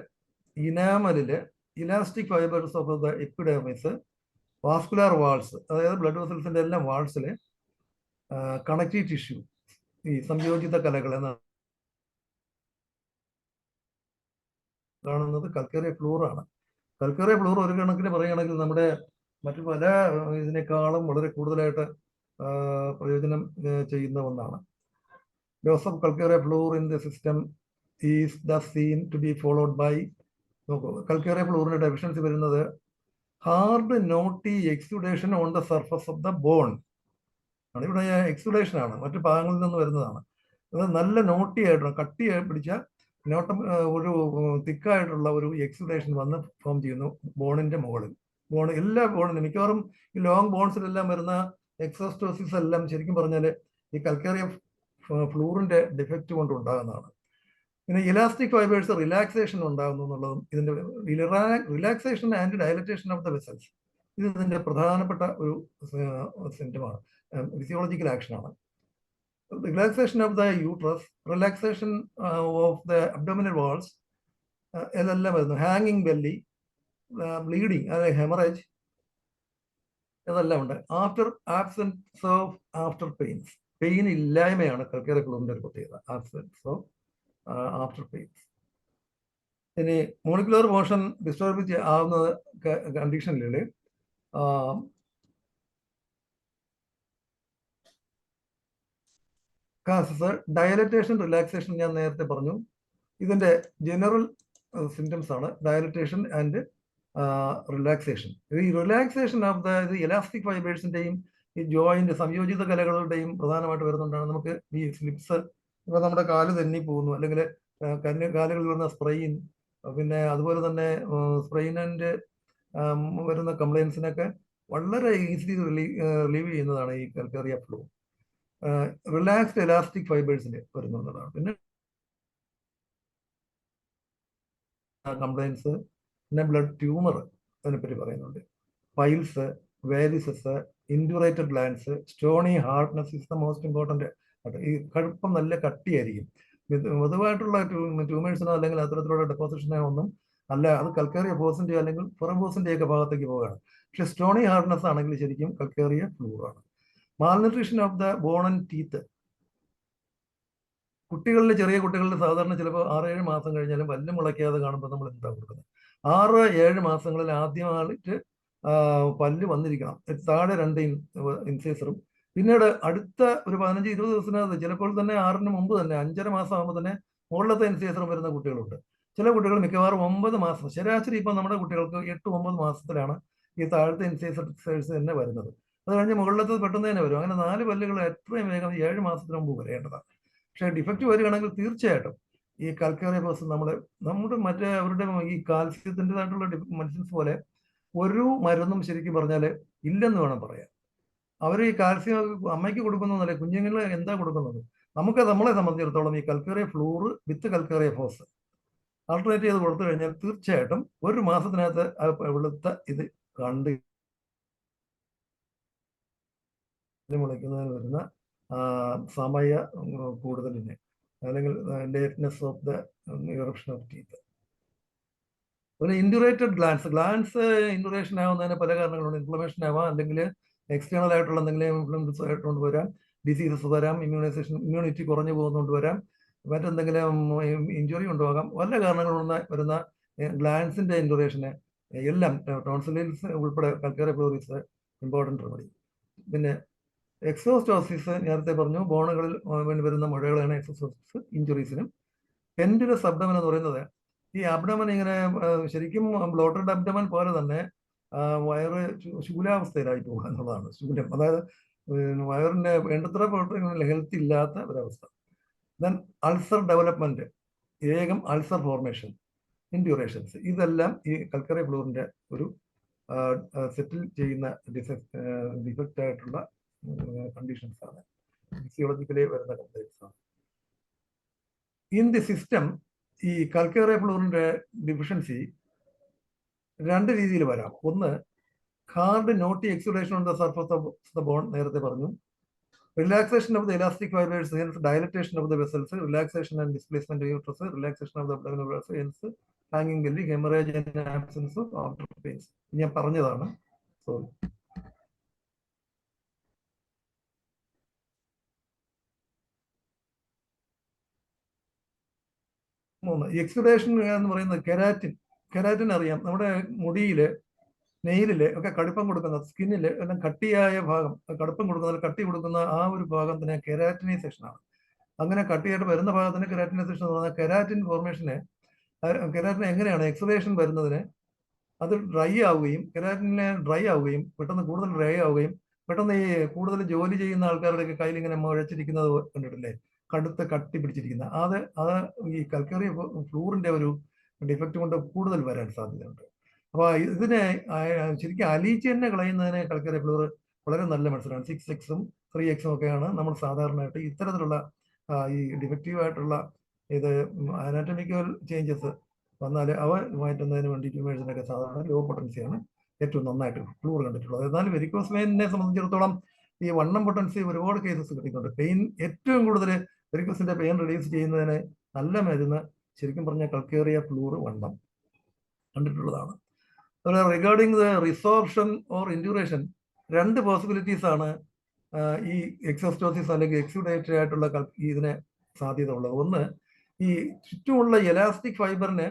ഇനാമലില്, elastic fibres of the epidermis, vascular walls, അതായത് ബ്ലഡ് വെസൽസിന്റെ എല്ലാം വാൾസില്, കണക്റ്റീവ് ടിഷ്യൂ, ഈ സംയോജിത കലകൾ എന്നാണ് കാണുന്നത് കൽക്കേറിയ ഫ്ലൂർ ആണ്. കൽക്കേറിയ ഫ്ലൂർ ഒരു കണക്കിന് പറയുകയാണെങ്കിൽ നമ്മുടെ മറ്റു പല ഇതിനേക്കാളും വളരെ കൂടുതലായിട്ട് പ്രയോജനം ചെയ്യുന്ന ഒന്നാണ്. Loss of calcarea floor in the system is thus seen to be followed by, calcarea floor deficiency വരുന്നത് hard knotty exudation on the surface of the bone ആണ്. ഇവിടെ എക്സുഡേഷൻ ആണ്, മറ്റു ഭാഗങ്ങളിൽ നിന്ന് വരുന്നതാണ്. അത് നല്ല നോട്ടി ആയിട്ടുള്ള കട്ടിയായി പിടിച്ച നോട്ടം, ഒരു തിക്കായിട്ടുള്ള ഒരു എക്സുഡേഷൻ വന്ന് ഫോം ചെയ്യുന്നു ബോണിന്റെ മുകളിൽ. എല്ലാ ബോണിനും മിക്കവാറും ഈ ലോങ് ബോൺസിലെല്ലാം വരുന്ന എക്സോസ്റ്റോസിസ് എല്ലാം ശരിക്കും പറഞ്ഞാൽ ഈ കൽക്കേറിയ ഫ്ലൂറിന്റെ ഡിഫക്റ്റ് കൊണ്ട് ഉണ്ടാകുന്നതാണ്. പിന്നെ ഇലാസ്റ്റിക് ഫൈബേഴ്സ് റിലാക്സേഷൻ ഉണ്ടാകുന്നു എന്നുള്ളതും ഇതിന്റെ relaxation and dilatation of the vessels, ഇത് ഇതിന്റെ പ്രധാനപ്പെട്ട ഒരു സിംറ്റമാണ്, ഫിസിയോളജിക്കൽ ആക്ഷനാണ്. Relaxation of the uterus, relaxation of the abdominal walls, ഇതെല്ലാം വരുന്നു. ഹാങ്ങിങ് ബെല്ലി, ബ്ലീഡിങ്, അതായത് ഹെമറേജ്, ഇതെല്ലാം ഉണ്ട്. Absence of after pains, pain ഇല്ലായ്മയാണ് കൽക്കേറിയ ഫ്ലൂറിന്റെ ഒരു പ്രത്യേകത, ആബ്സെൻസ് ഓഫ് ആഫ്റ്റർ പെയിൻസ്. ഇനി മോളിക്കുലർ മോഷൻ ഡിസ്റ്റർബ് ആവുന്ന കണ്ടീഷനിൽ കാസസ്, ഡയലറ്റേഷൻ, റിലാക്സേഷൻ ഞാൻ നേരത്തെ പറഞ്ഞു. ഇതിന്റെ ജനറൽ സിംറ്റംസ് ആണ് ഡയലറ്റേഷൻ ആൻഡ് റിലാക്സേഷൻ. ഈ റിലാക്സേഷൻ ഓഫ് ദ ഇലാസ്റ്റിക് ഫൈബേഴ്സിന്റെയും ഈ ജോയിന്റ് സംയോജിത കലകളുടെയും പ്രധാനമായിട്ട് വരുന്നുണ്ടാണ് നമുക്ക് ഈ സ്ലിപ്സ്. ഇപ്പൊ നമ്മുടെ കാല് തെന്നി പോകുന്നു, അല്ലെങ്കിൽ കാലുകളിൽ വരുന്ന സ്പ്രെയിൻ, പിന്നെ അതുപോലെ തന്നെ സ്പ്രെയിനിന്റെ വരുന്ന കംപ്ലൈൻസിനൊക്കെ വളരെ ഈസിലി റിലീവ് ചെയ്യുന്നതാണ് ഈ കൽക്കേറിയ ഫ്ലൂ. റിലാക്സ്ഡ് എലാസ്റ്റിക് ഫൈബേഴ്സിന് വരുന്നതാണ്. പിന്നെ കംപ്ലൈൻസ്, പിന്നെ ബ്ലഡ് ട്യൂമർ അതിനെപ്പറ്റി പറയുന്നുണ്ട്. Piles, varices, indurated glands, stony hardness is the most important. ഈ കടുപ്പം നല്ല കട്ടിയായിരിക്കും. പൊതുവായിട്ടുള്ള ട്യൂമേഴ്സിനോ അല്ലെങ്കിൽ അത്തരത്തിലുള്ള ഡെപ്പോസിഷനോ ഒന്നും അല്ല, അത് കൽക്കേറിയ ഫോസിന്റെ അല്ലെങ്കിൽ ഫെറബോസിന്റെ ഒക്കെ ഭാഗത്തേക്ക് പോവുകയാണ്. പക്ഷെ സ്റ്റോണി ഹാർഡ്നെസ് ആണെങ്കിൽ ശരിക്കും കൽക്കേറിയ ഫ്ലൂറാണ്. Malnutrition of the bone and teeth, ചെറിയ കുട്ടികളിൽ സാധാരണ ചിലപ്പോൾ 6-7 മാസം കഴിഞ്ഞാലും പല്ല് മുളയ്ക്കാതെ കാണുമ്പോൾ നമ്മൾ എന്താ കൊടുക്കുന്നത്? 6-7 മാസങ്ങളിൽ ആദ്യമായിട്ട് പല്ല് വന്നിരിക്കണം, താഴെ 2 ഇൻസൈസറും. പിന്നീട് അടുത്ത ഒരു 15-20 ദിവസത്തിനകത്ത്, ചിലപ്പോൾ തന്നെ 6-ന് മുമ്പ് തന്നെ 5.5 മാസം ആകുമ്പോൾ തന്നെ മുകളിലത്തെ ഇൻസൈസറും വരുന്ന കുട്ടികളുണ്ട്. ചില കുട്ടികൾ മിക്കവാറും 9 മാസം, ശരാശരി ഇപ്പം നമ്മുടെ കുട്ടികൾക്ക് 8-9 മാസത്തിലാണ് ഈ താഴത്തെ ഇൻസൈസേഴ്സ് തന്നെ വരുന്നത്. അത് കഴിഞ്ഞ് മുകളിലത്തെ പെട്ടെന്ന് തന്നെ വരും. അങ്ങനെ 4 പല്ലുകൾ എത്രയും വേഗം 7 മാസത്തിന് മുമ്പ് വരേണ്ടതാണ്. പക്ഷെ ഡിഫക്റ്റ് വരികയാണെങ്കിൽ തീർച്ചയായിട്ടും ഈ കൽക്കേറിയ ഫോസ് നമ്മുടെ മറ്റേ അവരുടെ ഈ കാൽസ്യത്തിൻ്റെതായിട്ടുള്ള മെഡിസിൻസ് പോലെ ഒരു മരുന്നും ശരിക്കും പറഞ്ഞാൽ ഇല്ലെന്ന് വേണം പറയാൻ. അവർ ഈ കാൽസ്യം അമ്മയ്ക്ക് കൊടുക്കുന്നതല്ല, കുഞ്ഞുങ്ങൾ എന്താ കൊടുക്കുന്നത്? നമ്മളെ സംബന്ധിച്ചിടത്തോളം ഈ കൽക്കേറിയ ഫ്ലൂർ വിത്ത് കൽക്കേറിയ ഫോസ് ആൾട്ടർനേറ്റ് ചെയ്ത് കൊടുത്തു കഴിഞ്ഞാൽ തീർച്ചയായിട്ടും 1 മാസത്തിനകത്ത് വെളുത്ത ഇത് കണ്ട് മുളയ്ക്കുന്നതിന് വരുന്ന സമയ കൂടുതലിന്, അല്ലെങ്കിൽ lateness of the eruption of teeth. അതുപോലെ ഇൻഡ്യൂറേറ്റഡ് ഗ്ലാൻസ് ഇൻഡ്യൂറേഷൻ ആവുന്നതിന് പല കാരണങ്ങളുണ്ട്. ഇൻഫ്ലമേഷൻ ആവാം, അല്ലെങ്കിൽ എക്സ്റ്റേണൽ ആയിട്ടുള്ള എന്തെങ്കിലും ഇൻഫ്ലുവൻസ് ആയിട്ടുകൊണ്ട് വരാം, ഡിസീസസ് വരാം, ഇമ്മ്യൂണിറ്റി കുറഞ്ഞു പോകുന്നതുകൊണ്ട് വരാം, മറ്റെന്തെങ്കിലും ഇഞ്ചുറി ഉണ്ടാകാം. പല കാരണങ്ങളുള്ള വരുന്ന ഗ്ലാൻസിന്റെ ഇൻഡ്യൂറേഷന് എല്ലാം ടോൺസിലിൽസ് ഉൾപ്പെടെ കൽക്കേറിയ ഫ്ലൂർ ഈസ് ഇമ്പോർട്ടൻറ്റ് റെമഡി. പിന്നെ എക്സോസ്റ്റോസിസ് നേരത്തെ പറഞ്ഞു, ബോണുകളിൽ വരുന്ന മുഴകളാണ് എക്സോസ്റ്റോസിസ് ഇഞ്ചുറീസിനും. പെൻഡുലസ് അബ്ഡമൻ എന്ന് പറയുന്നത് ഈ അബ്ഡമൻ ഇങ്ങനെ ശരിക്കും ബ്ലോട്ടഡ് അബ്ഡമൻ പോലെ തന്നെ വയറ് ശൂലാവസ്ഥയിലായി പോകുക എന്നുള്ളതാണ്. ശൂലം, അതായത് വയറിന്റെ വേണ്ടത്ര ഹെൽത്ത് ഇല്ലാത്ത ഒരവസ്ഥ. Then ulcer development, ulcer formation, indurations, ഇതെല്ലാം ഈ കൽക്കേറിയ ഫ്ലൂറിന്റെ ഒരു സെറ്റിൽ ചെയ്യുന്ന ഡിഫക്റ്റ് ആയിട്ടുള്ള കണ്ടീഷൻസ് ആണ്, ഫിസിയോളജിക്കലി വരുന്ന കംപ്ലൈൻസ് ആണ്. ഇൻ ദി സിസ്റ്റം ഈ കൽക്കേറിയ ഫ്ലൂറിന്റെ ഡിഫിഷ്യൻസി 2 രീതിയിൽ വരാം. ഒന്ന്, hard knotty exudation on the surface of the bone, നേരത്തെ പറഞ്ഞു. Relaxation of the elastic fibers, hence dilatation of the vessels, relaxation and displacement of uterus, relaxation of the abdominal vessels, hence hanging belly, hemorrhage and absence of outer pains. ഞാൻ പറഞ്ഞതാണ്. Sorry. Exudation എന്ന് പറയുന്നത് keratin അറിയാം. നമ്മുടെ മുടിയില്, നെയിലില് ഒക്കെ കടുപ്പം കൊടുക്കുന്ന, സ്കിന്നില് എല്ലാം കട്ടിയായ ഭാഗം, കടുപ്പം കൊടുക്കുന്ന, കട്ടി കൊടുക്കുന്ന ആ ഒരു ഭാഗം തന്നെ കെരാറ്റിനൈസേഷൻ ആണ്. അങ്ങനെ കട്ടിയായിട്ട് വരുന്ന ഭാഗത്തിന് കെരാറ്റിനൈസേഷൻ എന്ന് പറഞ്ഞാൽ കെരാറ്റിൻ ഫോർമേഷന്, കെരാറ്റിൻ എങ്ങനെയാണ് എക്സുഡേഷൻ വരുന്നതിന് അത് ഡ്രൈ ആവുകയും, കെരാറ്റിനെ ഡ്രൈ ആവുകയും, പെട്ടെന്ന് കൂടുതൽ ഡ്രൈ ആവുകയും, പെട്ടെന്ന് ഈ കൂടുതൽ ജോലി ചെയ്യുന്ന ആൾക്കാരുടെയൊക്കെ കയ്യിൽ ഇങ്ങനെ മുഴച്ചിരിക്കുന്നത് കണ്ടിട്ടില്ലേ, കടുത്ത് കട്ടി പിടിച്ചിരിക്കുന്ന അത് ഈ കൽക്കറി ഫ്ലൂറിന്റെ ഒരു ഡിഫക്റ്റ് കൊണ്ട് കൂടുതൽ വരാൻ സാധ്യതയുണ്ട്. അപ്പോൾ ഇതിനെ ശരിക്കും അലിയിച്ച് തന്നെ കളയുന്നതിന് കൽക്കറി ഫ്ലൂർ വളരെ നല്ല മെഡിസിനാണ്. 6X-ഉം 3X-ഉം ഒക്കെയാണ് നമ്മൾ സാധാരണയായിട്ട് ഇത്തരത്തിലുള്ള ഈ ഡിഫക്റ്റീവായിട്ടുള്ള ഇത് അനാറ്റമിക്കൽ ചേഞ്ചസ് വന്നാൽ അവ മാറ്റുന്നതിന് വേണ്ടി ട്യൂമേഴ്സിനൊക്കെ സാധാരണ ലോ പൊട്ടൻസിയാണ് ഏറ്റവും നന്നായിട്ട് ഫ്ലൂർ കണ്ടിട്ടുള്ളത്. എന്നാൽ വെരിക്കോസ് വെയിനെ സംബന്ധിച്ചിടത്തോളം ഈ വണ്ണം പൊട്ടൻസി ഒരുപാട് കേസസ് കിട്ടിയിട്ടുണ്ട്. പെയിൻ ഏറ്റവും കൂടുതൽ വെരിക്കോസിന്റെ പെയിൻ റിലീസ് ചെയ്യുന്നതിന് നല്ല മരുന്ന് ശരിക്കും പറഞ്ഞാൽ കൽക്കേറിയ ഫ്ലൂർ വണ്ണം കണ്ടിട്ടുള്ളതാണ്. അതുപോലെ റിഗാർഡിങ് ദ റിസോർപ്ഷൻ ഓർ ഇൻഡ്യൂറേഷൻ, രണ്ട് പോസിബിലിറ്റീസ് ആണ് ഈ എക്സോസ്റ്റോസിസ് അല്ലെങ്കിൽ എക്സുഡേറ്റഡ് ആയിട്ടുള്ള ഇതിന് സാധ്യത ഉള്ളത്. ഒന്ന്, ഈ ചുറ്റുമുള്ള എലാസ്റ്റിക് ഫൈബറിന്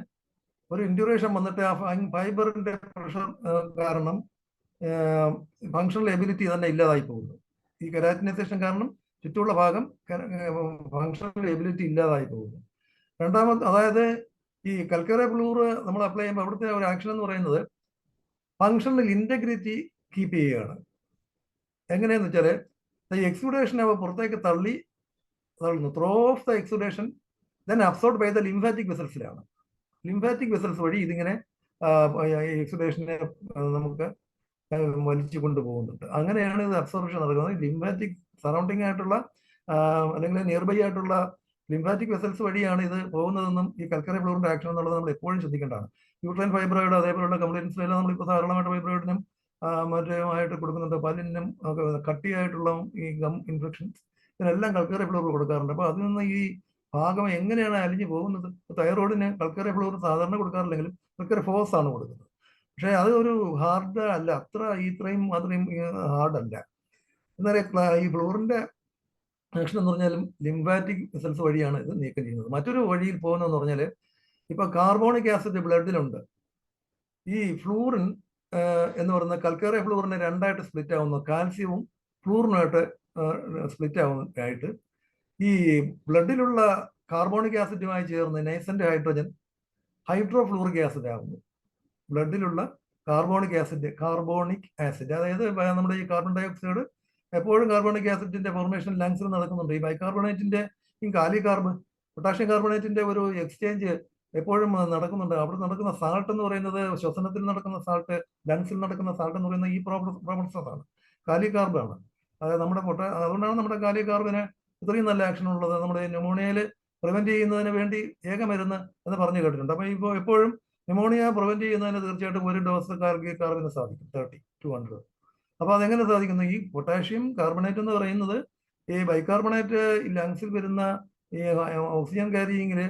ഒരു ഇൻഡ്യൂറേഷൻ വന്നിട്ട് ആ ഫൈബറിന്റെ പ്രഷർ കാരണം ഫങ്ഷണൽ എബിലിറ്റി തന്നെ ഇല്ലാതായി പോകുന്നു. ഈ കെരാറ്റിനൈസേഷൻ കാരണം ചുറ്റുമുള്ള ഭാഗം ഫങ്ഷണൽ എബിലിറ്റി ഇല്ലാതായി പോകുന്നു. രണ്ടാമത്, അതായത് ഈ കൽക്കറി ഫ്ലൂർ നമ്മൾ അപ്ലൈ ചെയ്യുമ്പോൾ അവിടുത്തെ ഒരു ആക്ഷൻ എന്ന് പറയുന്നത് ഫങ്ഷണൽ ഇന്റഗ്രിറ്റി കീപ്പ് ചെയ്യുകയാണ്. എങ്ങനെയെന്ന് വെച്ചാൽ എക്സുഡേഷൻ അവ പുറത്തേക്ക് തള്ളുന്നു. Throw off the exudation then absorb by the lymphatic വെസൽസിലാണ്. ലിംഫാറ്റിക് വെസൽസ് വഴി ഇതിങ്ങനെ എക്സുഡേഷനെ നമുക്ക് വലിച്ചു കൊണ്ടുപോകുന്നുണ്ട്. അങ്ങനെയാണ് ഇത് അബ്സോർപ്ഷൻ നടക്കുന്നത്. ലിംഫാറ്റിക് സറൗണ്ടിങ് ആയിട്ടുള്ള അല്ലെങ്കിൽ നിയർ ബൈ ആയിട്ടുള്ള ലിംഫാറ്റിക് വെസൽസ് വഴിയാണ് ഇത് പോകുന്നതെന്നും ഈ കൽക്കറി ഫ്ലൂറിന്റെ ആക്ഷൻ എന്നുള്ളത് നമ്മൾ എപ്പോഴും ശ്രദ്ധിക്കേണ്ടതാണ്. യൂട്രൈൻ ഫൈബ്രോയിഡ് അതേപോലുള്ള കംപ്ലൈൻസിലെല്ലാം നമ്മളിപ്പോൾ ധാരാളമായിട്ട് ഫൈബ്രോയിഡിനും മറ്റുമായിട്ട് കൊടുക്കുന്നുണ്ട്. പല്ലിനും കട്ടിയായിട്ടുള്ള ഈ ഗം ഇൻഫെക്ഷൻസ് ഇതിനെല്ലാം കൽക്കറി ഫ്ലൂർ കൊടുക്കാറുണ്ട്. അപ്പോൾ അതിൽ നിന്ന് ഈ ഭാഗം എങ്ങനെയാണ് അലിഞ്ഞു പോകുന്നത്? തൈറോയിഡിന് കൽക്കറി ഫ്ലൂർ സാധാരണ കൊടുക്കാറില്ലെങ്കിലും കൽക്കറി ഫോഴ്സ് ആണ് കൊടുക്കുന്നത്. പക്ഷേ അത് ഒരു ഹാർഡ് അല്ല, ഇത്രയും ഹാർഡ് അല്ല. എന്നാൽ ഈ ഫ്ലൂറിന്റെ ആക്ഷൻ എന്ന് പറഞ്ഞാലും ലിംഫാറ്റിക് വെസൽസ് വഴിയാണ് ഇത് നീക്കം ചെയ്യുന്നത്. മറ്റൊരു വഴിയിൽ പോകുന്നതെന്ന് പറഞ്ഞാൽ ഇപ്പൊ കാർബോണിക് ആസിഡ് ബ്ലഡിലുണ്ട്. ഈ ഫ്ലൂറിൻ എന്ന് പറയുന്ന കൽക്കറി ഫ്ലൂറിനെ രണ്ടായിട്ട് സ്പ്ലിറ്റ് ആവുന്നു. കാൽസ്യവും ഫ്ലൂറിനുമായിട്ട് സ്പ്ലിറ്റ് ആവുന്നതായിട്ട് ഈ ബ്ലഡിലുള്ള കാർബോണിക് ആസിഡുമായി ചേർന്ന് നൈസന്റ് ഹൈഡ്രോഫ്ലൂറിക് ആസിഡ് ആവുന്നു. ബ്ലഡിലുള്ള കാർബോണിക് ആസിഡ് അതായത് നമ്മുടെ ഈ കാർബൺ ഡൈ ഓക്സൈഡ് എപ്പോഴും കാർബോണിക് ആസിഡിന്റെ ഫോർമേഷൻ ലങ്സിൽ നടക്കുന്നുണ്ട്. ഈ ബൈകാർബണേറ്റിന്റെ ഈ കാലികാർബ് പൊട്ടാഷ്യം കാർബണേറ്റിന്റെ ഒരു എക്സ്ചേഞ്ച് എപ്പോഴും നടക്കുന്നുണ്ട്. അവിടെ നടക്കുന്ന സാൾട്ട് എന്ന് പറയുന്നത് ശ്വസനത്തിൽ നടക്കുന്ന സാൾട്ട്, ലങ്സിൽ നടക്കുന്ന സാൾട്ട് എന്ന് പറയുന്നത് ഈ പ്രോബ്ലംസാണ്, കാലികാർബാണ്. അതായത് അതുകൊണ്ടാണ് നമ്മുടെ കാലികാർബിന് ഇത്രയും നല്ല ആക്ഷൻ ഉള്ളത്. നമ്മുടെ ന്യൂമോണിയയിൽ പ്രിവെന്റ് ചെയ്യുന്നതിന് വേണ്ടി ഏകമരുന്ന് എന്ന് പറഞ്ഞു കേട്ടിട്ടുണ്ട്. അപ്പൊ ഇപ്പോൾ എപ്പോഴും ന്യൂമോണിയ പ്രിവെന്റ് ചെയ്യുന്നതിന് തീർച്ചയായിട്ടും ഒരു ഡോസ് കാർബിന് സാധിക്കും, 30-100. അപ്പൊ അതെങ്ങനെ സാധിക്കുന്നു? ഈ പൊട്ടാഷ്യം കാർബണേറ്റ് എന്ന് പറയുന്നത് ഈ ബൈകാർബണേറ്റ് ലങ്സിൽ വരുന്ന ഈ ഓക്സിജൻ ക്യാരിയിങ്ങില്